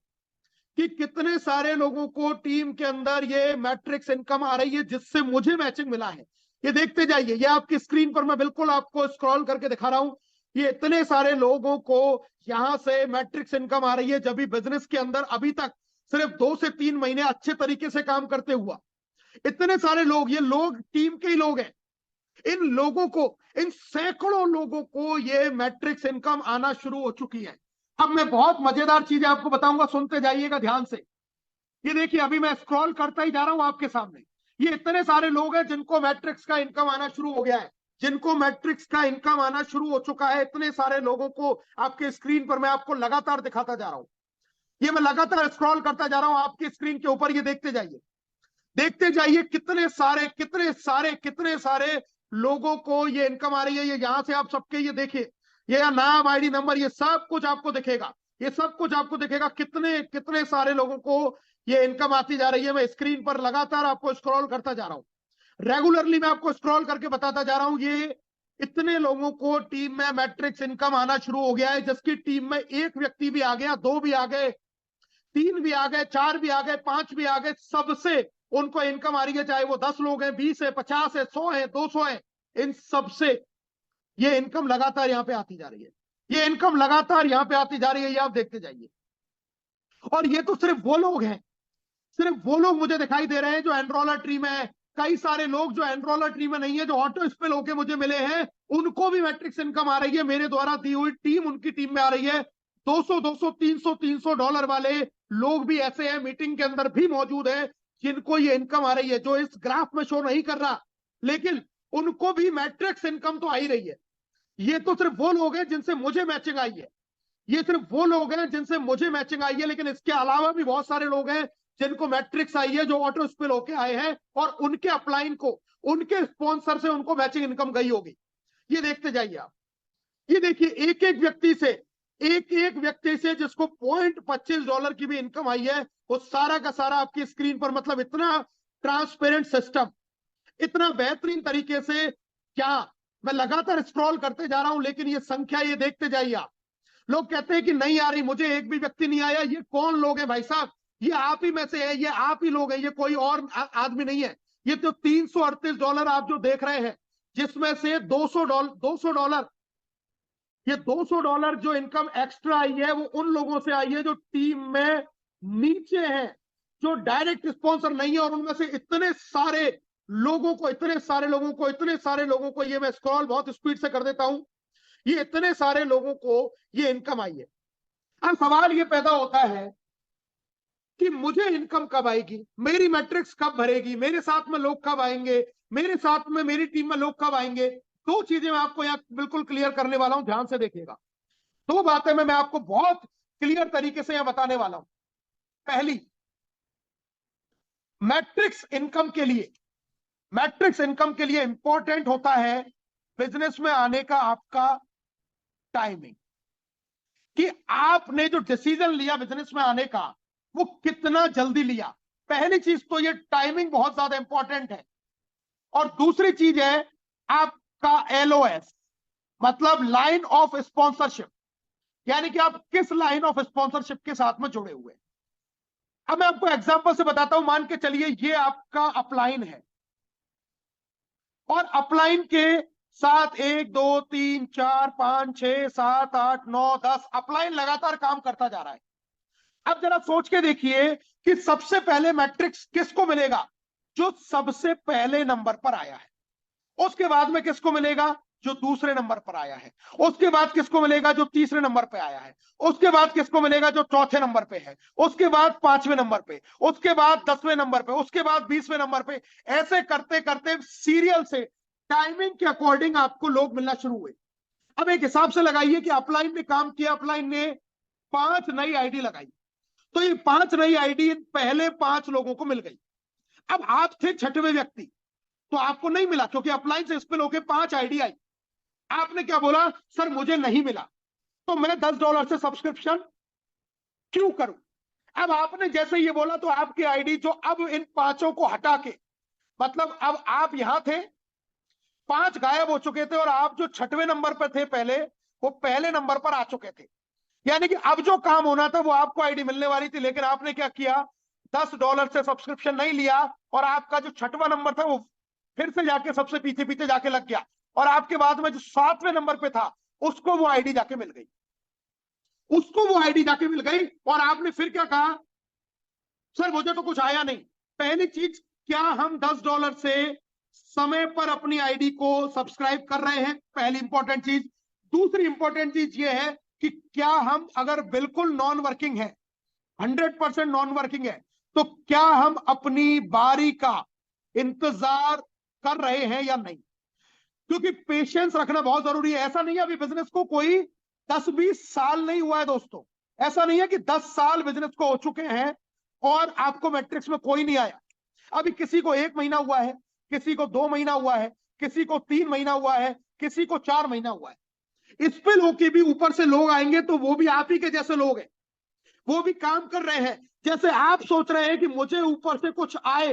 कि कितने सारे लोगों को टीम के अंदर ये मैट्रिक्स इनकम आ रही है जिससे मुझे मैचिंग मिला है। ये देखते जाइए, ये आपकी स्क्रीन पर मैं बिल्कुल आपको स्क्रॉल करके दिखा रहा हूं। ये इतने सारे लोगों को यहां से मैट्रिक्स इनकम आ रही है, जब भी बिजनेस के अंदर अभी तक सिर्फ 2 से 3 महीने अच्छे तरीके से काम करते हुआ इतने सारे लोग, ये लोग टीम के ही लोग हैं। इन लोगों को, इन सैकड़ों लोगों को ये मैट्रिक्स इनकम आना शुरू हो चुकी है। अब मैं बहुत मजेदार चीजें आपको बताऊंगा, सुनते जाइएगा ध्यान से। ये देखिए अभी मैं स्क्रॉल करता ही जा रहा हूं आपके सामने, ये इतने सारे लोग हैं जिनको मैट्रिक्स का इनकम आना शुरू हो गया है, जिनको मैट्रिक्स का इनकम आना शुरू हो चुका है। इतने सारे लोगों को आपके स्क्रीन पर मैं आपको लगातार दिखाता जा रहा हूं। ये मैं लगातार स्क्रॉल करता जा रहा हूं आपकी स्क्रीन के ऊपर, ये देखते जाइए, देखते जाइए कितने सारे कितने सारे कितने सारे लोगों को ये इनकम आ रही है। ये यहां से आप सबके ये देखिए, ये नाम, आईडी नंबर, ये सब कुछ आपको दिखेगा, ये सब कुछ आपको दिखेगा, कितने कितने सारे लोगों को ये इनकम आती जा रही है। मैं स्क्रीन पर लगातार आपको स्क्रॉल करता जा रहा हूं, रेगुलरली मैं आपको स्क्रॉल करके बताता जा रहा हूं। ये इतने लोगों को टीम में मैट्रिक्स इनकम आना शुरू हो गया है, जिसकी टीम में एक व्यक्ति भी आ गया, 2 भी आ गए, 3 भी आ गए, 4 भी आ गए, 5 भी आ गए, सबसे उनको इनकम आ रही है। चाहे वो 10 लोग हैं, 20 है, 50 है, 100 है, 200 है, इन सबसे ये इनकम लगातार यहां पे आती जा रही है। ये इनकम लगातार यहां पे आती जा रही है, ये आप देखते जाइए। और ये तो सिर्फ वो लोग हैं, सिर्फ वो लोग मुझे दिखाई दे रहे हैं जो एनरोलर ट्री में है। कई सारे लोग जो एनरोलर ट्री में नहीं है, जो ऑटो स्पिल होके मुझे मिले हैं, उनको भी मैट्रिक्स इनकम आ रही है। मेरे द्वारा दी हुई टीम उनकी टीम में आ रही है। 200, 200, 300, $300 वाले लोग भी ऐसे हैं, मीटिंग के अंदर भी मौजूद है, जिनको ये इनकम आ रही है, जो इस ग्राफ में शो नहीं कर रहा, लेकिन उनको भी मैट्रिक्स इनकम तो आ ही रही है। ये तो सिर्फ वो लोग हैं जिनसे मुझे मैचिंग आई है, ये सिर्फ वो लोग हैं जिनसे मुझे मैचिंग आई है। लेकिन इसके अलावा भी बहुत सारे लोग हैं जिनको मैट्रिक्स आई है, जो ऑटो स्पिल होके आए हैं, और उनके अपलाइन को, उनके स्पॉन्सर से उनको मैचिंग इनकम गई होगी। ये देखते जाइए आप, ये देखिए एक एक व्यक्ति से, एक एक व्यक्ति से जिसको $0.25 की भी इनकम आई है, वो सारा का सारा आपकी स्क्रीन पर, मतलब इतना ट्रांसपेरेंट सिस्टम, इतना बेहतरीन तरीके से। क्या मैं लगातार स्क्रॉल करते जा रहा हूं, लेकिन ये संख्या, ये देखते जाइए आप। लोग कहते हैं कि नहीं आ रही, मुझे एक भी व्यक्ति नहीं आया। ये कौन लोग हैं भाई साहब, ये आप ही में से है, ये आप ही लोग हैं, ये कोई और आदमी नहीं है। ये तो $338 आप जो देख रहे हैं, जिसमें से $200, ये $200 जो इनकम एक्स्ट्रा आई है, वो उन लोगों से आई है जो टीम में नीचे हैं, जो डायरेक्ट स्पॉन्सर नहीं है। और उनमें से इतने सारे लोगों को, इतने सारे लोगों को, इतने सारे लोगों को, ये मैं स्क्रॉल बहुत स्पीड से कर देता हूं, ये इतने सारे लोगों को ये इनकम आई है। अब सवाल ये पैदा होता है कि मुझे इनकम कब आएगी, मेरी मैट्रिक्स कब भरेगी, मेरे साथ में लोग कब आएंगे, मेरे साथ में, मेरी टीम में लोग कब आएंगे। दो चीजें मैं आपको यहां बिल्कुल क्लियर करने वाला हूं, ध्यान से देखिएगा। दो बातें मैं आपको बहुत क्लियर तरीके से यहां बताने वाला हूं। पहली, मैट्रिक्स इनकम के लिए, मैट्रिक्स इनकम के लिए इंपॉर्टेंट होता है बिजनेस में आने का आपका टाइमिंग, कि आपने जो डिसीजन लिया बिजनेस में आने का वो कितना जल्दी लिया। पहली चीज तो ये टाइमिंग बहुत ज्यादा इंपॉर्टेंट है। और दूसरी चीज है आपका LOS, मतलब लाइन ऑफ स्पॉन्सरशिप, यानी कि आप किस लाइन ऑफ स्पॉन्सरशिप के साथ में जुड़े हुए। अब मैं आपको एग्जांपल से बताता हूं। मान के चलिए ये आपका अपलाइन है और अपलाइन के साथ 1 2 3 4 5 6 7 8 9 10 अपलाइन लगातार काम करता जा रहा है। अब जरा सोच के देखिए कि सबसे पहले मैट्रिक्स किसको मिलेगा? जो सबसे पहले नंबर पर आया है। उसके बाद में किसको मिलेगा? जो दूसरे नंबर पर आया है। उसके बाद किसको मिलेगा? जो तीसरे नंबर पे आया है। उसके बाद किसको मिलेगा? जो चौथे नंबर पे है। उसके बाद 5वें नंबर पे, उसके बाद 10वें नंबर पे, उसके बाद 20वें नंबर पे। ऐसे करते करते सीरियल से टाइमिंग के अकॉर्डिंग आपको लोग मिलना शुरू हुए। अब एक हिसाब से लगाइए कि अपलाइन ने काम किया, अपलाइन ने 5 नई आईडी लगाई, तो ये 5 नई आईडी पहले 5 लोगों को मिल गई। अब आप थे 6वें व्यक्ति, तो आपको नहीं मिला, क्योंकि अपलाइन से स्पिल होके 5 आईडी आई। आपने क्या बोला? सर मुझे नहीं मिला, तो मैं $10 से सब्सक्रिप्शन क्यों करूं? अब आपने जैसे ये बोला तो आपकी आईडी जो अब इन 5 को हटा के, मतलब अब आप यहां थे, 5 गायब हो चुके थे और आप जो 6वें नंबर पर थे पहले, वो पहले नंबर पर आ चुके थे। यानी कि अब जो काम होना था वो आपको आईडी मिलने वाली थी, लेकिन आपने क्या किया? $10 से सब्सक्रिप्शन नहीं लिया और आपका जो 6वां नंबर था वो फिर से जाके सबसे पीछे पीछे जाके लग गया, और आपके बाद में जो 7वें नंबर पे था उसको वो आईडी जाके मिल गई, उसको वो आईडी जाके मिल गई। और आपने फिर क्या कहा? सर मुझे तो कुछ आया नहीं। पहली चीज, क्या हम $10 से समय पर अपनी आईडी को सब्सक्राइब कर रहे हैं? पहली इंपॉर्टेंट चीज। दूसरी इंपॉर्टेंट चीज ये है कि क्या हम अगर बिल्कुल नॉन वर्किंग है, 100% नॉन वर्किंग है, तो क्या हम अपनी बारी का इंतजार कर रहे हैं या नहीं? क्योंकि पेशेंस रखना बहुत जरूरी है। ऐसा नहीं है अभी बिजनेस को कोई 10-20 साल नहीं हुआ है दोस्तों। ऐसा नहीं है कि 10 साल बिजनेस को हो चुके हैं और आपको मैट्रिक्स में कोई नहीं आया। अभी किसी को 1 महीना हुआ है, किसी को 2 महीना हुआ है, किसी को 3 महीना हुआ है, किसी को 4 महीना हुआ है। इस पे लोग के भी ऊपर से लोग आएंगे तो वो भी आप ही के जैसे लोग हैं, वो भी काम कर रहे हैं। जैसे आप सोच रहे हैं कि मुझे ऊपर से कुछ आए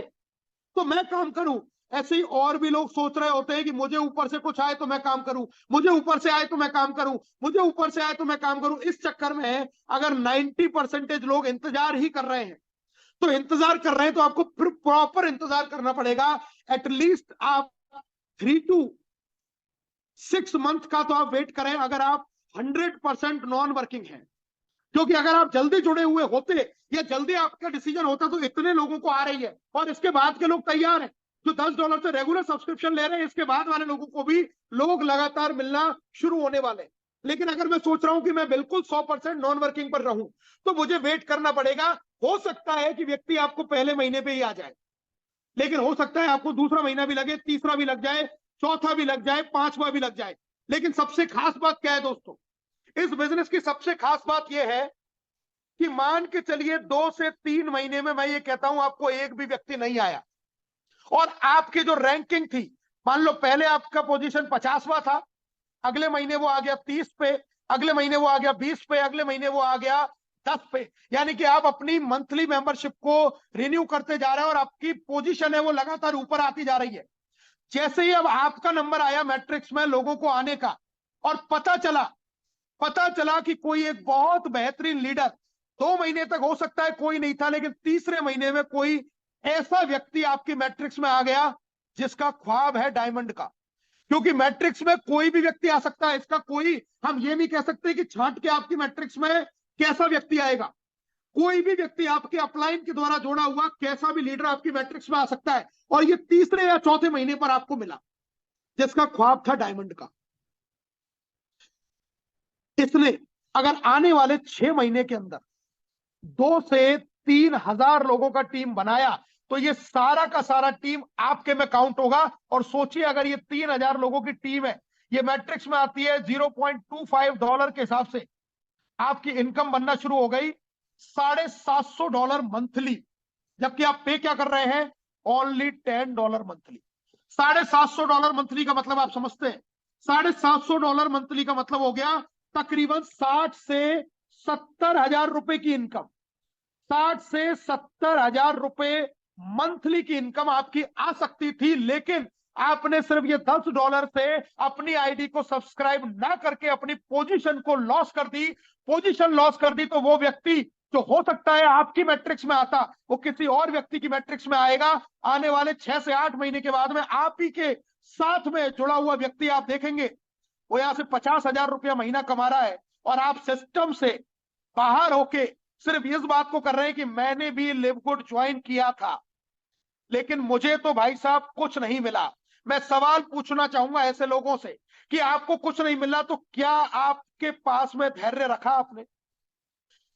तो मैं काम करूं, ऐसे ही और भी लोग सोच रहे होते हैं कि मुझे ऊपर से कुछ आए तो मैं काम करूं, मुझे ऊपर से आए तो मैं काम करूं, मुझे ऊपर से आए तो मैं काम करूं। इस चक्कर में अगर 90% लोग इंतजार ही कर रहे हैं, तो इंतजार कर रहे हैं तो आपको फिर प्रॉपर इंतजार करना पड़ेगा। एटलीस्ट आप 3 to 6 मंथ का तो आप वेट करें, अगर आप 100% नॉन वर्किंग हैं। क्योंकि अगर आप जल्दी जुड़े हुए होते या जल्दी आपका डिसीजन होता तो इतने लोगों को आ रही है, और इसके बाद के लोग तैयार हैं जो $10 से रेगुलर सब्सक्रिप्शन ले रहे हैं, इसके बाद वाले लोगों को भी लोग लगातार मिलना शुरू होने वाले। लेकिन अगर मैं सोच रहा हूं कि मैं बिल्कुल 100% नॉन वर्किंग पर रहूं, तो मुझे वेट करना पड़ेगा। हो सकता है कि व्यक्ति आपको पहले महीने पे ही आ जाए, लेकिन हो सकता है आपको दूसरा महीना भी लगे, तीसरा भी लग जाए, चौथा भी लग जाए, 5वां भी लग जाए। लेकिन सबसे खास बात क्या है दोस्तों? इस बिजनेस की सबसे खास बात यह है कि मान के चलिए 2 से 3 महीने में, मैं ये कहता हूं, आपको एक भी व्यक्ति नहीं आया और आपकी जो रैंकिंग थी, मान लो पहले आपका पोजीशन 50वां था, अगले महीने वो आ गया 30 पे, अगले महीने वो आ गया 20 पे, अगले महीने वो आ गया 10 पे। यानी कि आप अपनी मंथली मेंबरशिप को रिन्यू करते जा रहे हैं और आपकी पोजीशन है वो लगातार ऊपर आती जा रही है। जैसे ही अब आपका नंबर आया मैट्रिक्स में लोगों को आने का, और पता चला कि कोई एक बहुत बेहतरीन लीडर, 2 महीने तक हो सकता है कोई नहीं था, लेकिन तीसरे महीने में कोई ऐसा व्यक्ति आपकी मैट्रिक्स में आ गया जिसका ख्वाब है डायमंड का। क्योंकि मैट्रिक्स में कोई भी व्यक्ति आ सकता है, इसका कोई, हम ये नहीं कह सकते कि छांट के आपकी मैट्रिक्स में कैसा व्यक्ति आएगा। कोई भी व्यक्ति आपके अपलाइन के द्वारा जोड़ा हुआ कैसा भी लीडर आपकी मैट्रिक्स में आ सकता है, और ये तीसरे या चौथे महीने पर आपको मिला जिसका ख्वाब था डायमंड का। इसने अगर आने वाले 6 महीने के अंदर 2 से 3 हजार लोगों का टीम बनाया, तो ये सारा का सारा टीम आपके में काउंट होगा। और सोचिए, अगर ये 3000 लोगों की टीम है, ये मैट्रिक्स में आती है, $0.25 के हिसाब से आपकी इनकम बनना शुरू हो गई $750 मंथली, जबकि आप पे क्या कर रहे हैं? Only $10 monthly. $750 मंथली का मतलब आप समझते हैं? $750 मंथली का मतलब हो गया तकरीबन 60 से 70 हजार रुपए की इनकम, 60 से 70 हजार रुपए मंथली की इनकम आपकी आ सकती थी। लेकिन आपने सिर्फ ये $10 से अपनी आईडी को सब्सक्राइब ना करके अपनी पोजीशन को लॉस कर दी। पोजीशन लॉस कर दी तो वो व्यक्ति जो हो सकता है आपकी मैट्रिक्स में आता, वो किसी और व्यक्ति की मैट्रिक्स में आएगा। आने वाले 6 से 8 महीने के बाद में आप ही के साथ में जुड़ा हुआ व्यक्ति आप देखेंगे, वो यहां से 50,000 रुपया महीना कमा रहा है और आप सिस्टम से बाहर होके सिर्फ इस बात को कर रहे हैं कि मैंने भी लिव गुड ज्वाइन किया था लेकिन मुझे तो भाई साहब कुछ नहीं मिला। मैं सवाल पूछना चाहूंगा ऐसे लोगों से कि आपको कुछ नहीं मिला तो क्या आपके पास में धैर्य रखा आपने?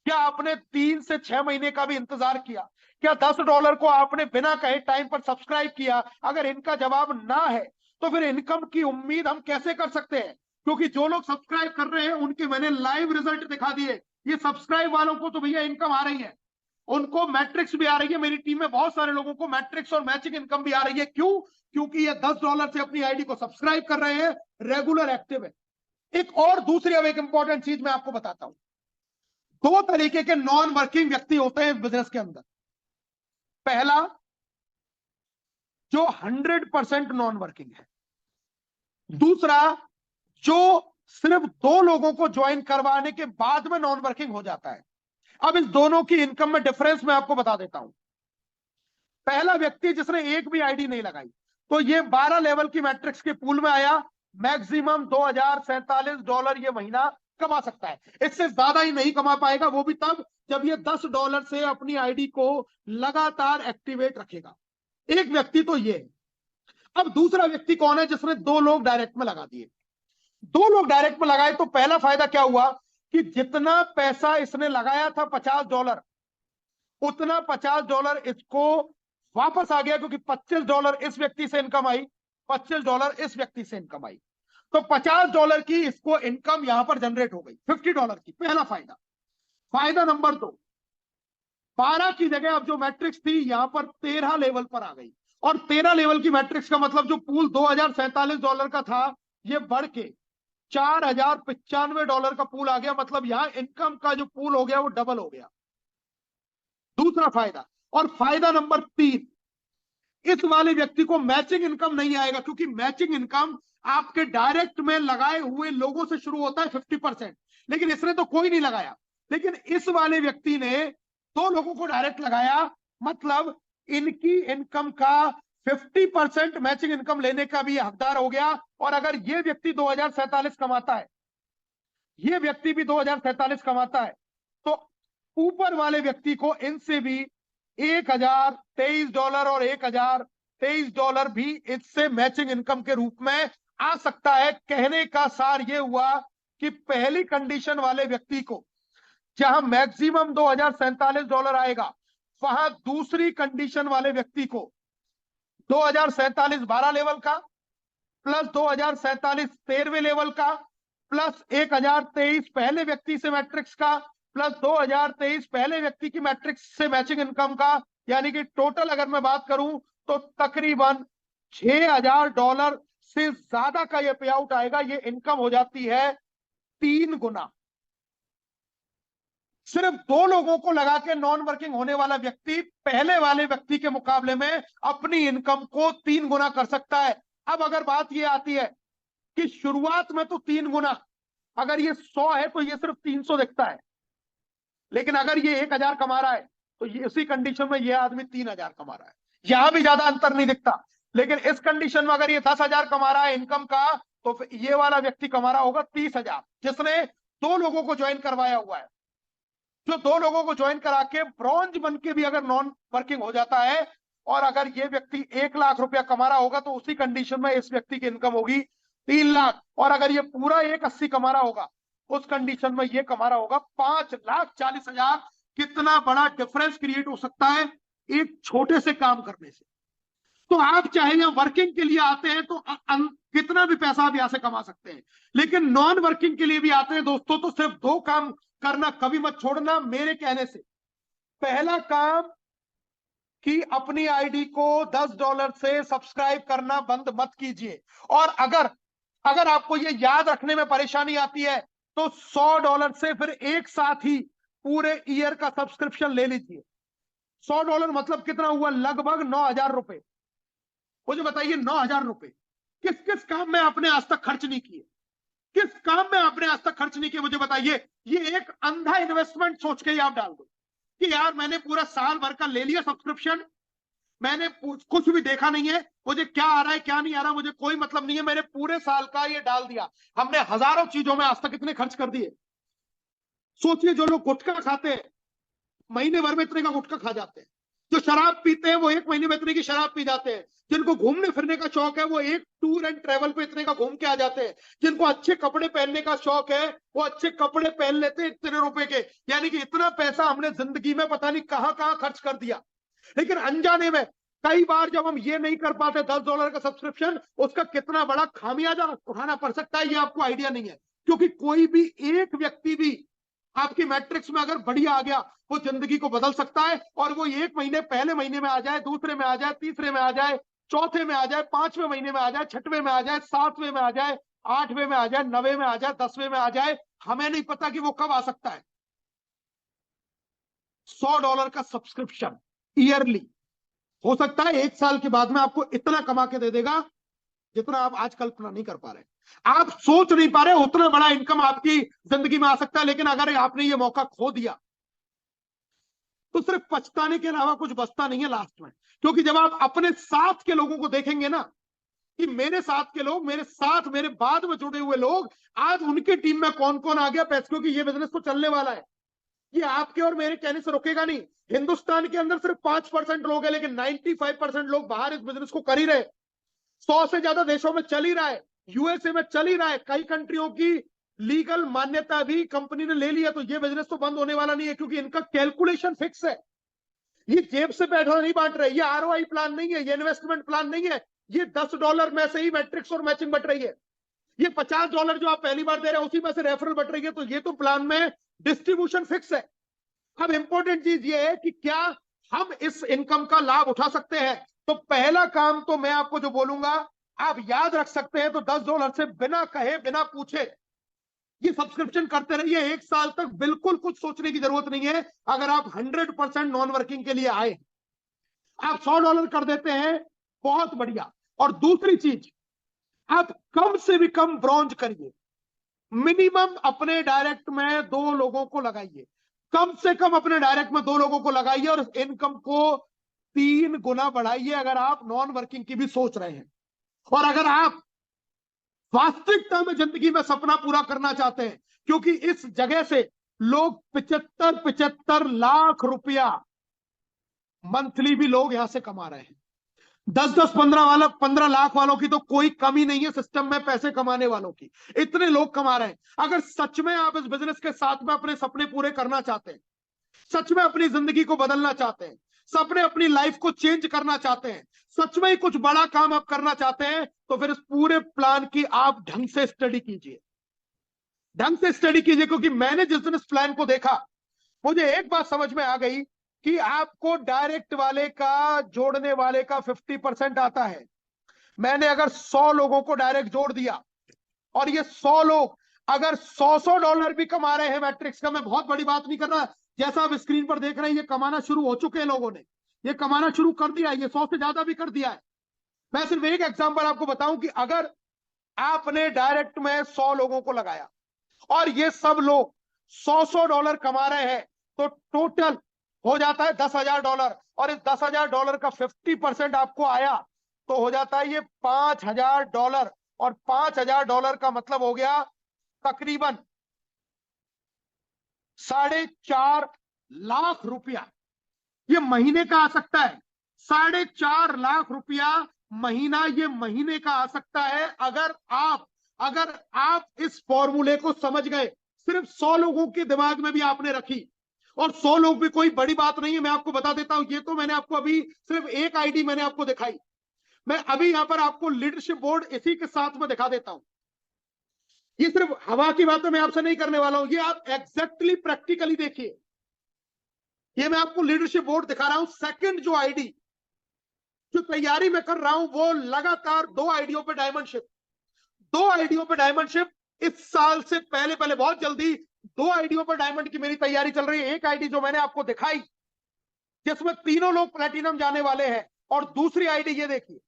क्या आपने 3 से 6 महीने का भी इंतजार किया? क्या $10 को आपने बिना कहे टाइम पर सब्सक्राइब किया? अगर इनका जवाब ना है तो फिर इनकम की उम्मीद हम कैसे कर सकते हैं? क्योंकि जो लोग सब्सक्राइब कर रहे हैं उनके मैंने लाइव रिजल्ट दिखा दिए। ये सब्सक्राइब वालों को तो भैया इनकम आ रही है, उनको मैट्रिक्स भी आ रही है। मेरी टीम में बहुत सारे लोगों को मैट्रिक्स और मैचिंग इनकम भी आ रही है। क्यों? क्योंकि ये $10 से अपनी आईडी को सब्सक्राइब कर रहे हैं, रेगुलर एक्टिव है। एक और दूसरी अब एक इंपॉर्टेंट चीज मैं आपको बताता हूं। 2 तरीके के नॉन वर्किंग व्यक्ति होते हैं बिजनेस के अंदर। पहला, जो 100% नॉन वर्किंग है। दूसरा, जो सिर्फ 2 लोगों को ज्वाइन करवाने के बाद में नॉन वर्किंग हो जाता है। अब इस दोनों की इनकम में डिफरेंस मैं आपको बता देता हूं। पहला व्यक्ति जिसने एक भी आईडी नहीं लगाई, तो ये 12 लेवल की मैट्रिक्स के पूल में आया, मैक्सिमम $2047 ये महीना कमा सकता है। इससे ज्यादा ही नहीं कमा पाएगा, वो भी तब जब ये $10 से अपनी आईडी को लगातार एक्टिवेट रखेगा। एक व्यक्ति तो ये है। अब दूसरा व्यक्ति कौन है? जिसने 2 लोग डायरेक्ट में लगा दिए। 2 लोग डायरेक्ट में लगाए तो पहला फायदा क्या हुआ कि जितना पैसा इसने लगाया था $50, उतना $50 इसको वापस आ गया, क्योंकि $25 इस व्यक्ति से इनकम आई, $25 इस व्यक्ति से इनकम आई, तो $50 की इसको इनकम यहां पर जनरेट हो गई, $50 की। पहला फायदा। फायदा नंबर 2, 12 की जगह अब जो मैट्रिक्स थी यहां पर 13 लेवल पर आ गई, और 13 लेवल की मैट्रिक्स का मतलब जो पूल $2047 का था, ये बढ़ के $4095 का पूल आ गया। मतलब यहां इनकम का जो पूल हो गया वो डबल हो गया। दूसरा फायदा। और फायदा नंबर 3, इस वाले व्यक्ति को मैचिंग इनकम नहीं आएगा, क्योंकि मैचिंग इनकम आपके डायरेक्ट में लगाए हुए लोगों से शुरू होता है 50%, लेकिन इसने तो कोई नहीं लगाया। लेकिन इस वाले व्यक्ति ने 2 लोगों को डायरेक्ट लगाया, मतलब इनकी इनकम का 50% मैचिंग इनकम लेने का भी हकदार हो गया। और अगर ये व्यक्ति 2047 कमाता है, ये व्यक्ति भी 2047 कमाता है, तो ऊपर वाले व्यक्ति को इनसे भी $1023 और $1023 भी इससे मैचिंग इनकम के रूप में आ सकता है। कहने का सार यह हुआ कि पहली कंडीशन वाले व्यक्ति को जहां मैक्सिमम $2047 आएगा, वहां दूसरी कंडीशन वाले व्यक्ति को 2047 12 लेवल का, प्लस 2047 13वें लेवल का, प्लस 1023 पहले व्यक्ति से मैट्रिक्स का, प्लस 2023 पहले व्यक्ति की मैट्रिक्स से मैचिंग इनकम का, यानी कि टोटल अगर मैं बात करूं तो तकरीबन $6000 से ज्यादा का ये पे आउट आएगा। ये इनकम हो जाती है 3 गुना। सिर्फ 2 लोगों को लगा के नॉन वर्किंग होने वाला व्यक्ति पहले वाले व्यक्ति के मुकाबले में अपनी इनकम को 3 गुना कर सकता है। अब अगर बात ये आती है कि शुरुआत में तो 3 गुना, अगर ये 100 है तो ये सिर्फ 300 दिखता है, लेकिन अगर ये 1000 कमा रहा है तो ये इसी कंडीशन में ये आदमी 3000 कमा रहा है। यहां भी ज्यादा अंतर नहीं दिखता। लेकिन इस कंडीशन में अगर ये 10,000 कमा रहा है इनकम का, तो फिर ये वाला व्यक्ति कमा रहा होगा 30,000, जिसने 2 लोगों को ज्वाइन करवाया हुआ है। जो 2 लोगों को ज्वाइन करा के ब्रॉन्ज बन के भी अगर नॉन वर्किंग हो जाता है, और अगर ये व्यक्ति 1 लाख रुपया कमा रहा होगा, तो उसी कंडीशन में इस व्यक्ति की इनकम होगी 3 लाख। और अगर ये पूरा 180 कमा रहा होगा, उस कंडीशन में ये कमा रहा होगा 5,40,000। कितना बड़ा डिफरेंस क्रिएट हो सकता है एक छोटे से काम करने से। तो आप चाहे या वर्किंग के लिए आते हैं तो कितना भी पैसा आप यहां से कमा सकते हैं, लेकिन नॉन वर्किंग के लिए भी आते हैं दोस्तों, तो सिर्फ 2 काम करना कभी मत छोड़ना मेरे कहने से। पहला काम कि अपनी आईडी को $10 से सब्सक्राइब करना बंद मत कीजिए। और अगर आपको ये याद रखने में परेशानी आती है तो $100 से फिर एक साथ ही पूरे ईयर का सब्सक्रिप्शन ले लीजिए। $100 मतलब कितना हुआ? लगभग 9,000 रुपए। मुझे बताइए 9,000 रुपए किस किस काम में आपने आज तक खर्च नहीं किए? किस काम में आपने आज तक खर्च नहीं किए? मुझे बताइए। ये एक अंधा इन्वेस्टमेंट सोच के ही आप डाल दो कि यार मैंने पूरा साल भर का ले लिया सब्सक्रिप्शन, मैंने कुछ भी देखा नहीं है, मुझे क्या आ रहा है क्या नहीं आ रहा मुझे कोई मतलब नहीं है, मैंने पूरे साल का ये डाल दिया। हमने हजारों चीजों में आज तक इतने खर्च कर दिए। सोचिए, जो लोग गुटखा खाते हैं महीने भर में इतने का गुटखा खा जाते हैं, जो शराब पीते हैं वो एक महीने में इतने की शराब पी जाते हैं, जिनको घूमने फिरने का शौक है वो एक टूर एंड ट्रेवल पे इतने का घूम के आ जाते हैं, जिनको अच्छे कपड़े पहनने का शौक है वो अच्छे कपड़े पहन लेते हैं इतने रुपए के। यानी कि इतना पैसा हमने जिंदगी में पता नहीं कहां कहां खर्च कर दिया। लेकिन अनजाने में कई बार जब हम ये नहीं कर पाते $10 का सब्सक्रिप्शन, उसका कितना बड़ा खामियाजा उठाना पड़ सकता है ये आपको आइडिया नहीं है। क्योंकि कोई भी एक व्यक्ति भी आपकी मैट्रिक्स में अगर बढ़िया आ गया वो जिंदगी को बदल सकता है। और वो एक महीने पहले महीने में आ जाए, दूसरे में आ जाए, तीसरे में आ जाए, चौथे में आ जाए, 5वें महीने में आ जाए, 6वें में आ जाए, 7वें में आ जाए, 8वें में आ जाए, 9वें में आ जाए, 10वें में आ जाए, हमें नहीं पता कि वो कब आ सकता है। $100 का सब्सक्रिप्शन ईयरली हो सकता है 1 साल के बाद में आपको इतना कमा के दे देगा जितना आप आज कल्पना नहीं कर पा रहे, आप सोच नहीं पा रहे उतना बड़ा इनकम आपकी जिंदगी में आ सकता है। लेकिन अगर आपने ये मौका खो दिया तो सिर्फ पछताने के अलावा कुछ बचता नहीं है लास्ट में। क्योंकि जब आप अपने साथ के लोगों को देखेंगे ना कि मेरे साथ के लोग, मेरे साथ मेरे बाद में जुड़े हुए लोग, आज उनकी टीम में कौन कौन आ गया पैसे, क्योंकि ये बिजनेस तो चलने वाला है, ये आपके और मेरे कहने से रुकेगा नहीं। हिंदुस्तान के अंदर सिर्फ 5% लोग हैं, लेकिन 95% लोग बाहर इस बिजनेस को कर ही रहे। 100 से ज्यादा देशों में चल ही रहा है, यूएसए में चल ही रहा है, कई कंट्रियों की लीगल मान्यता भी कंपनी ने ले लिया। तो ये बिजनेस तो बंद होने वाला नहीं है, क्योंकि इनका कैलकुलेशन फिक्स है। ये जेब से पैसा नहीं बांट रहे, ये आरओआई प्लान नहीं है, ये इन्वेस्टमेंट प्लान नहीं है, ये $10 में से ही मैट्रिक्स और मैचिंग बट रही है। ये $50 जो आप पहली बार दे रहे हैं उसी में से रेफरल बट रही है। तो ये तो प्लान में डिस्ट्रीब्यूशन फिक्स है। अब इंपॉर्टेंट चीज ये है कि क्या हम इस इनकम का लाभ उठा सकते हैं। तो पहला काम तो मैं आपको जो बोलूंगा आप याद रख सकते हैं, तो $10 से बिना कहे बिना पूछे ये सब्सक्रिप्शन करते रहिए 1 साल तक। बिल्कुल कुछ सोचने की जरूरत नहीं है। अगर आप 100% नॉन वर्किंग के लिए आए, आप $100 कर देते हैं, बहुत बढ़िया। और दूसरी चीज, आप कम से भी कम ब्रॉन्ज करिए, मिनिमम अपने डायरेक्ट में 2 लोगों को लगाइए, कम से कम अपने डायरेक्ट में 2 लोगों को लगाइए और इनकम को 3 गुना बढ़ाइए अगर आप नॉन वर्किंग की भी सोच रहे हैं। और अगर आप वास्तविकता में जिंदगी में सपना पूरा करना चाहते हैं, क्योंकि इस जगह से लोग 75 लाख रुपया मंथली भी लोग यहां से कमा रहे हैं। 15 लाख वालों की तो कोई कमी नहीं है सिस्टम में पैसे कमाने वालों की, इतने लोग कमा रहे हैं। अगर सच में आप इस बिजनेस के साथ में अपने सपने पूरे करना चाहते हैं, सच में अपनी जिंदगी को बदलना चाहते हैं, सपने अपनी लाइफ को चेंज करना चाहते हैं, सच में ही कुछ बड़ा काम आप करना चाहते हैं, तो फिर इस पूरे प्लान की आप ढंग से स्टडी कीजिए, ढंग से स्टडी कीजिए। क्योंकि मैंने जिस दिन इस प्लान को देखा, मुझे एक बात समझ में आ गई कि आपको डायरेक्ट वाले का, जोड़ने वाले का 50% आता है। मैंने अगर 100 लोगों को डायरेक्ट जोड़ दिया और ये 100 लोग अगर $100 भी कमा रहे हैं मैट्रिक्स का, मैं बहुत बड़ी बात नहीं कर रहा, जैसा आप स्क्रीन पर देख रहे हैं ये कमाना शुरू हो चुके हैं लोगों ने, ये कमाना शुरू कर दिया, ये 100 से ज्यादा भी कर दिया है। मैं सिर्फ एक एग्जांपल आपको बताऊं कि अगर आपने डायरेक्ट में 100 लोगों को लगाया और ये सब लोग $100 कमा रहे हैं, तो टोटल हो जाता है $10,000। और इस $10,000 का 50% आपको आया तो हो जाता है ये $5,000। और $5,000 का मतलब हो गया तकरीबन 4.5 लाख रुपया ये महीने का आ सकता है। 4.5 लाख रुपया महीना ये महीने का आ सकता है अगर आप इस फॉर्मूले को समझ गए। सिर्फ 100 लोगों के दिमाग में भी आपने रखी, और 100 लोग भी कोई बड़ी बात नहीं है, मैं आपको बता देता हूं। ये तो मैंने आपको अभी सिर्फ एक आईडी मैंने आपको दिखाई, मैं अभी यहां पर आपको लीडरशिप बोर्ड इसी के साथ में दिखा देता हूं। ये सिर्फ हवा की बातें मैं आपसे नहीं करने वाला हूं, ये आप एग्जैक्टली प्रैक्टिकली देखिए। ये मैं आपको लीडरशिप बोर्ड दिखा रहा हूं। सेकंड जो आईडी जो तैयारी में कर रहा हूं वो लगातार 2 आईडियों पे डायमंड शिप, 2 आईडियों पे डायमंड शिप। इस साल से पहले पहले बहुत जल्दी 2 आईडियों पर डायमंड की मेरी तैयारी चल रही है। एक आईडी जो मैंने आपको दिखाई जिसमें तीनों लोग प्लेटिनम जाने वाले हैं, और दूसरी आईडी ये देखिए,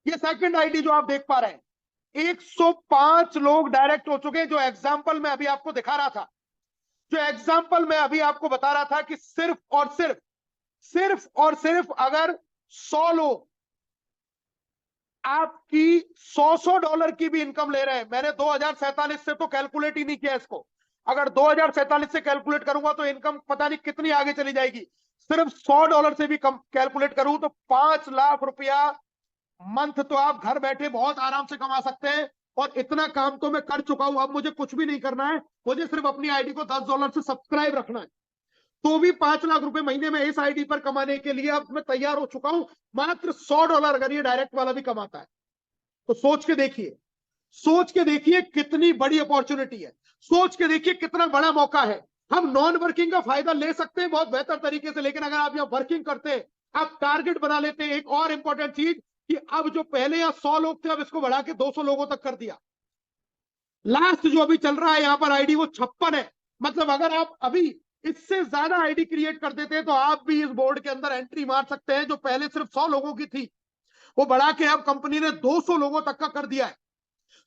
ये सेकंड आईडी जो आप देख पा रहे हैं, 105 लोग डायरेक्ट हो चुके हैं। जो एग्जाम्पल मैं अभी आपको दिखा रहा था, जो एग्जाम्पल मैं अभी आपको बता रहा था कि सिर्फ और सिर्फ अगर 100 लोग आपकी $100 की भी इनकम ले रहे हैं, मैंने 2047 से तो कैलकुलेट ही नहीं किया इसको, अगर 2047 से कैलकुलेट करूंगा तो इनकम पता नहीं कितनी आगे चली जाएगी। सिर्फ $100 से भी कम कैलकुलेट करूं तो 5 लाख रुपया मंथ तो आप घर बैठे बहुत आराम से कमा सकते हैं। और इतना काम तो मैं कर चुका हूं, अब मुझे कुछ भी नहीं करना है, मुझे सिर्फ अपनी आईडी को $10 से सब्सक्राइब रखना है, तो भी 5 लाख रुपए महीने में इस आईडी पर कमाने के लिए अब मैं तैयार हो चुका हूं। मात्र $100 अगर ये डायरेक्ट वाला भी कमाता है तो सोच के देखिए कितनी बड़ी अपॉर्चुनिटी है, सोच के देखिए कितना बड़ा मौका है। हम नॉन वर्किंग का फायदा ले सकते हैं बहुत बेहतर तरीके से, लेकिन अगर आप यहां वर्किंग करते हैं, आप टारगेट बना लेते हैं। एक और इंपॉर्टेंट चीज कि अब जो पहले यहां 100 लोग थे, अब इसको बढ़ा के 200 लोगों तक कर दिया। लास्ट जो अभी चल रहा है यहां पर आईडी वो 56 है। मतलब अगर आप अभी इससे ज्यादा आईडी क्रिएट कर देते हैं तो आप भी इस बोर्ड के अंदर एंट्री मार सकते हैं। जो पहले सिर्फ 100 लोगों की थी वो बढ़ा के अब कंपनी ने 200 लोगों तक का कर दिया है।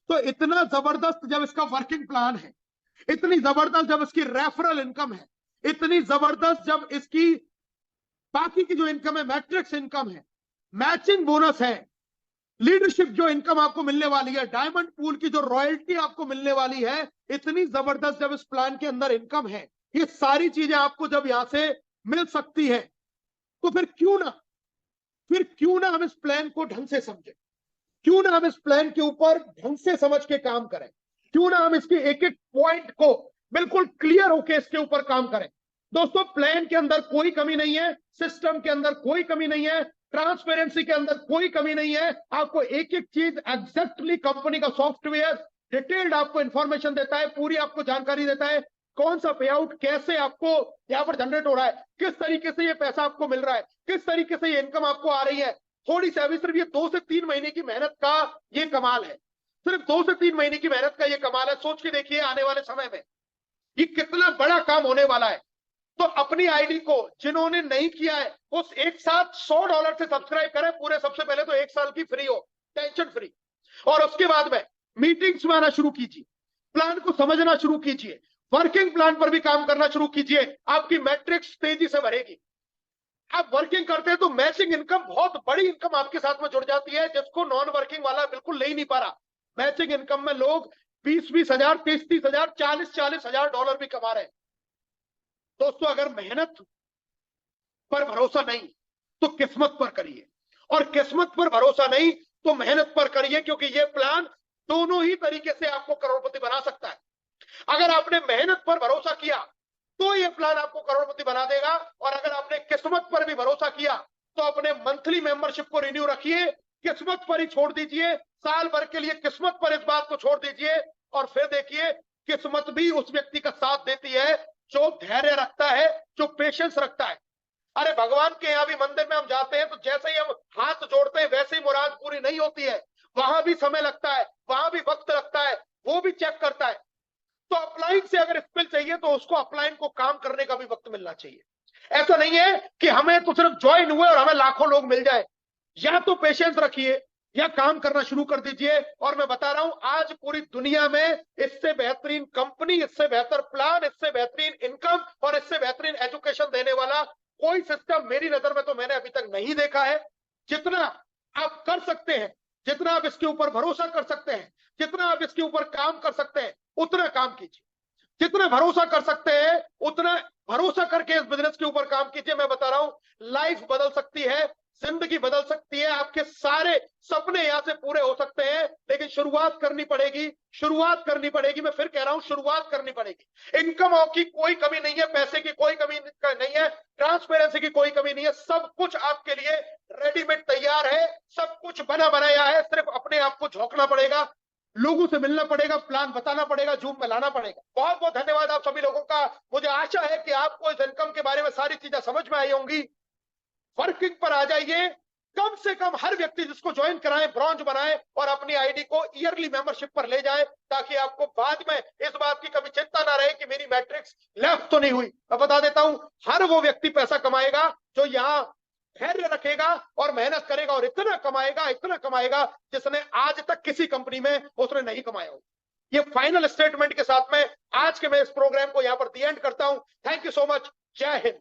तो इतना जबरदस्त जब इसका वर्किंग प्लान है, इतनी जबरदस्त जब इसकी रेफरल इनकम है, इतनी जबरदस्त जब इसकी बाकी की जो इनकम है, मैट्रिक्स इनकम है, मैचिंग बोनस है, लीडरशिप जो इनकम आपको मिलने वाली है, डायमंड पूल की जो रॉयल्टी आपको मिलने वाली है, इतनी जबरदस्त जब इस प्लान के अंदर इनकम है, ये सारी चीजें आपको जब यहां से मिल सकती है, तो फिर क्यों ना हम इस प्लान को ढंग से समझें, क्यों ना हम इस प्लान के ऊपर ढंग से समझ के काम करें, क्यों ना हम इसके एक एक पॉइंट को बिल्कुल क्लियर होके इसके ऊपर काम करें। दोस्तों, प्लान के अंदर कोई कमी नहीं है, सिस्टम के अंदर कोई कमी नहीं है, ट्रांसपेरेंसी के अंदर कोई कमी नहीं है। आपको एक एक चीज एग्जैक्टली कंपनी का सॉफ्टवेयर डिटेल्ड आपको इंफॉर्मेशन देता है, पूरी आपको जानकारी देता है, कौन सा पे आउट कैसे आपको यहाँ पर जनरेट हो रहा है, किस तरीके से ये पैसा आपको मिल रहा है, किस तरीके से ये इनकम आपको आ रही है। थोड़ी सी अभी सिर्फ ये 2 से 3 महीने की मेहनत का ये कमाल है, सिर्फ 2 से 3 महीने की मेहनत का ये कमाल है। सोच के देखिए आने वाले समय में ये कितना बड़ा काम होने वाला है। तो अपनी आईडी को जिन्होंने नहीं किया है उस एक साथ $100 से सब्सक्राइब करें पूरे। सबसे पहले तो 1 साल की फ्री हो, टेंशन फ्री, और उसके बाद में मीटिंग्स में आना शुरू कीजिए, प्लान को समझना शुरू कीजिए, वर्किंग प्लान पर भी काम करना शुरू कीजिए, आपकी मैट्रिक्स तेजी से बढ़ेगी। आप वर्किंग करते हैं तो मैचिंग इनकम, बहुत बड़ी इनकम आपके साथ में जुड़ जाती है, जिसको नॉन वर्किंग वाला बिल्कुल ले ही नहीं पा रहा। मैचिंग इनकम में लोग 20-20 हजार, 30-30 हजार, 40-40 हजार डॉलर भी कमा रहे हैं। दोस्तों, अगर मेहनत पर भरोसा नहीं तो किस्मत पर करिए, और किस्मत पर भरोसा नहीं तो मेहनत पर करिए, क्योंकि ये प्लान दोनों ही तरीके से आपको करोड़पति बना सकता है। अगर आपने मेहनत पर भरोसा किया तो ये प्लान आपको करोड़पति बना देगा, और अगर आपने किस्मत पर भी भरोसा किया तो अपने मंथली मेंबरशिप को रिन्यू रखिए, किस्मत पर ही छोड़ दीजिए, साल भर के लिए किस्मत पर इस बात को छोड़ दीजिए, और फिर देखिए किस्मत भी उस व्यक्ति का साथ देती है जो धैर्य रखता है, जो पेशेंस रखता है। अरे भगवान के यहाँ भी मंदिर में हम जाते हैं तो जैसे ही हम हाथ जोड़ते हैं वैसे ही मुराद पूरी नहीं होती है, वहां भी समय लगता है, वहां भी वक्त लगता है, वो भी चेक करता है। तो अपलाइन से अगर स्किल चाहिए तो उसको अपलाइन को काम करने का भी वक्त मिलना चाहिए। ऐसा नहीं है कि हमें तो सिर्फ ज्वाइन हुए और हमें लाखों लोग मिल जाए। या तो पेशेंस रखिए या काम करना शुरू कर दीजिए। और मैं बता रहा हूं, आज पूरी दुनिया में इससे बेहतरीन कंपनी, इससे बेहतर प्लान, इससे बेहतरीन इनकम और इससे बेहतरीन एजुकेशन देने वाला कोई सिस्टम मेरी नजर में तो मैंने अभी तक नहीं देखा है। जितना आप कर सकते हैं, जितना आप इसके ऊपर भरोसा कर सकते हैं, जितना आप इसके ऊपर काम कर सकते हैं, उतना काम कीजिए। जितना भरोसा कर सकते हैं उतना भरोसा करके इस बिजनेस के ऊपर काम कीजिए। मैं बता रहा हूं, लाइफ बदल सकती है, जिंदगी बदल सकती है, आपके सारे सपने यहां से पूरे हो सकते हैं, लेकिन शुरुआत करनी पड़ेगी, शुरुआत करनी पड़ेगी। मैं फिर कह रहा हूं, शुरुआत करनी पड़ेगी। इनकम की कोई कमी नहीं है, पैसे की कोई कमी नहीं है, ट्रांसपेरेंसी की कोई कमी नहीं है, सब कुछ आपके लिए रेडीमेड तैयार है, सब कुछ बना बनाया है। सिर्फ अपने आप को झोंकना पड़ेगा, लोगों से मिलना पड़ेगा, प्लान बताना पड़ेगा, जूम में लाना पड़ेगा। बहुत बहुत धन्यवाद आप सभी लोगों का। मुझे आशा है कि आपको इस इनकम के बारे में सारी चीजें समझ में आई होंगी। वर्किंग पर आ जाइए, कम से कम हर व्यक्ति जिसको ज्वाइन कराए ब्रॉन्ज बनाए और अपनी आईडी को ईयरली मेंबरशिप पर ले जाए, ताकि आपको बाद में इस बात की कभी चिंता ना रहे कि मेरी मैट्रिक्स लेफ्ट तो नहीं हुई। मैं बता देता हूं, हर वो व्यक्ति पैसा कमाएगा जो यहाँ धैर्य रखेगा और मेहनत करेगा, और इतना कमाएगा जिसने आज तक किसी कंपनी में उसने नहीं कमाया हो। ये फाइनल स्टेटमेंट के साथ में आज के मैं इस प्रोग्राम को यहां पर दी एंड करता हूं। Thank you so much. जय हिंद।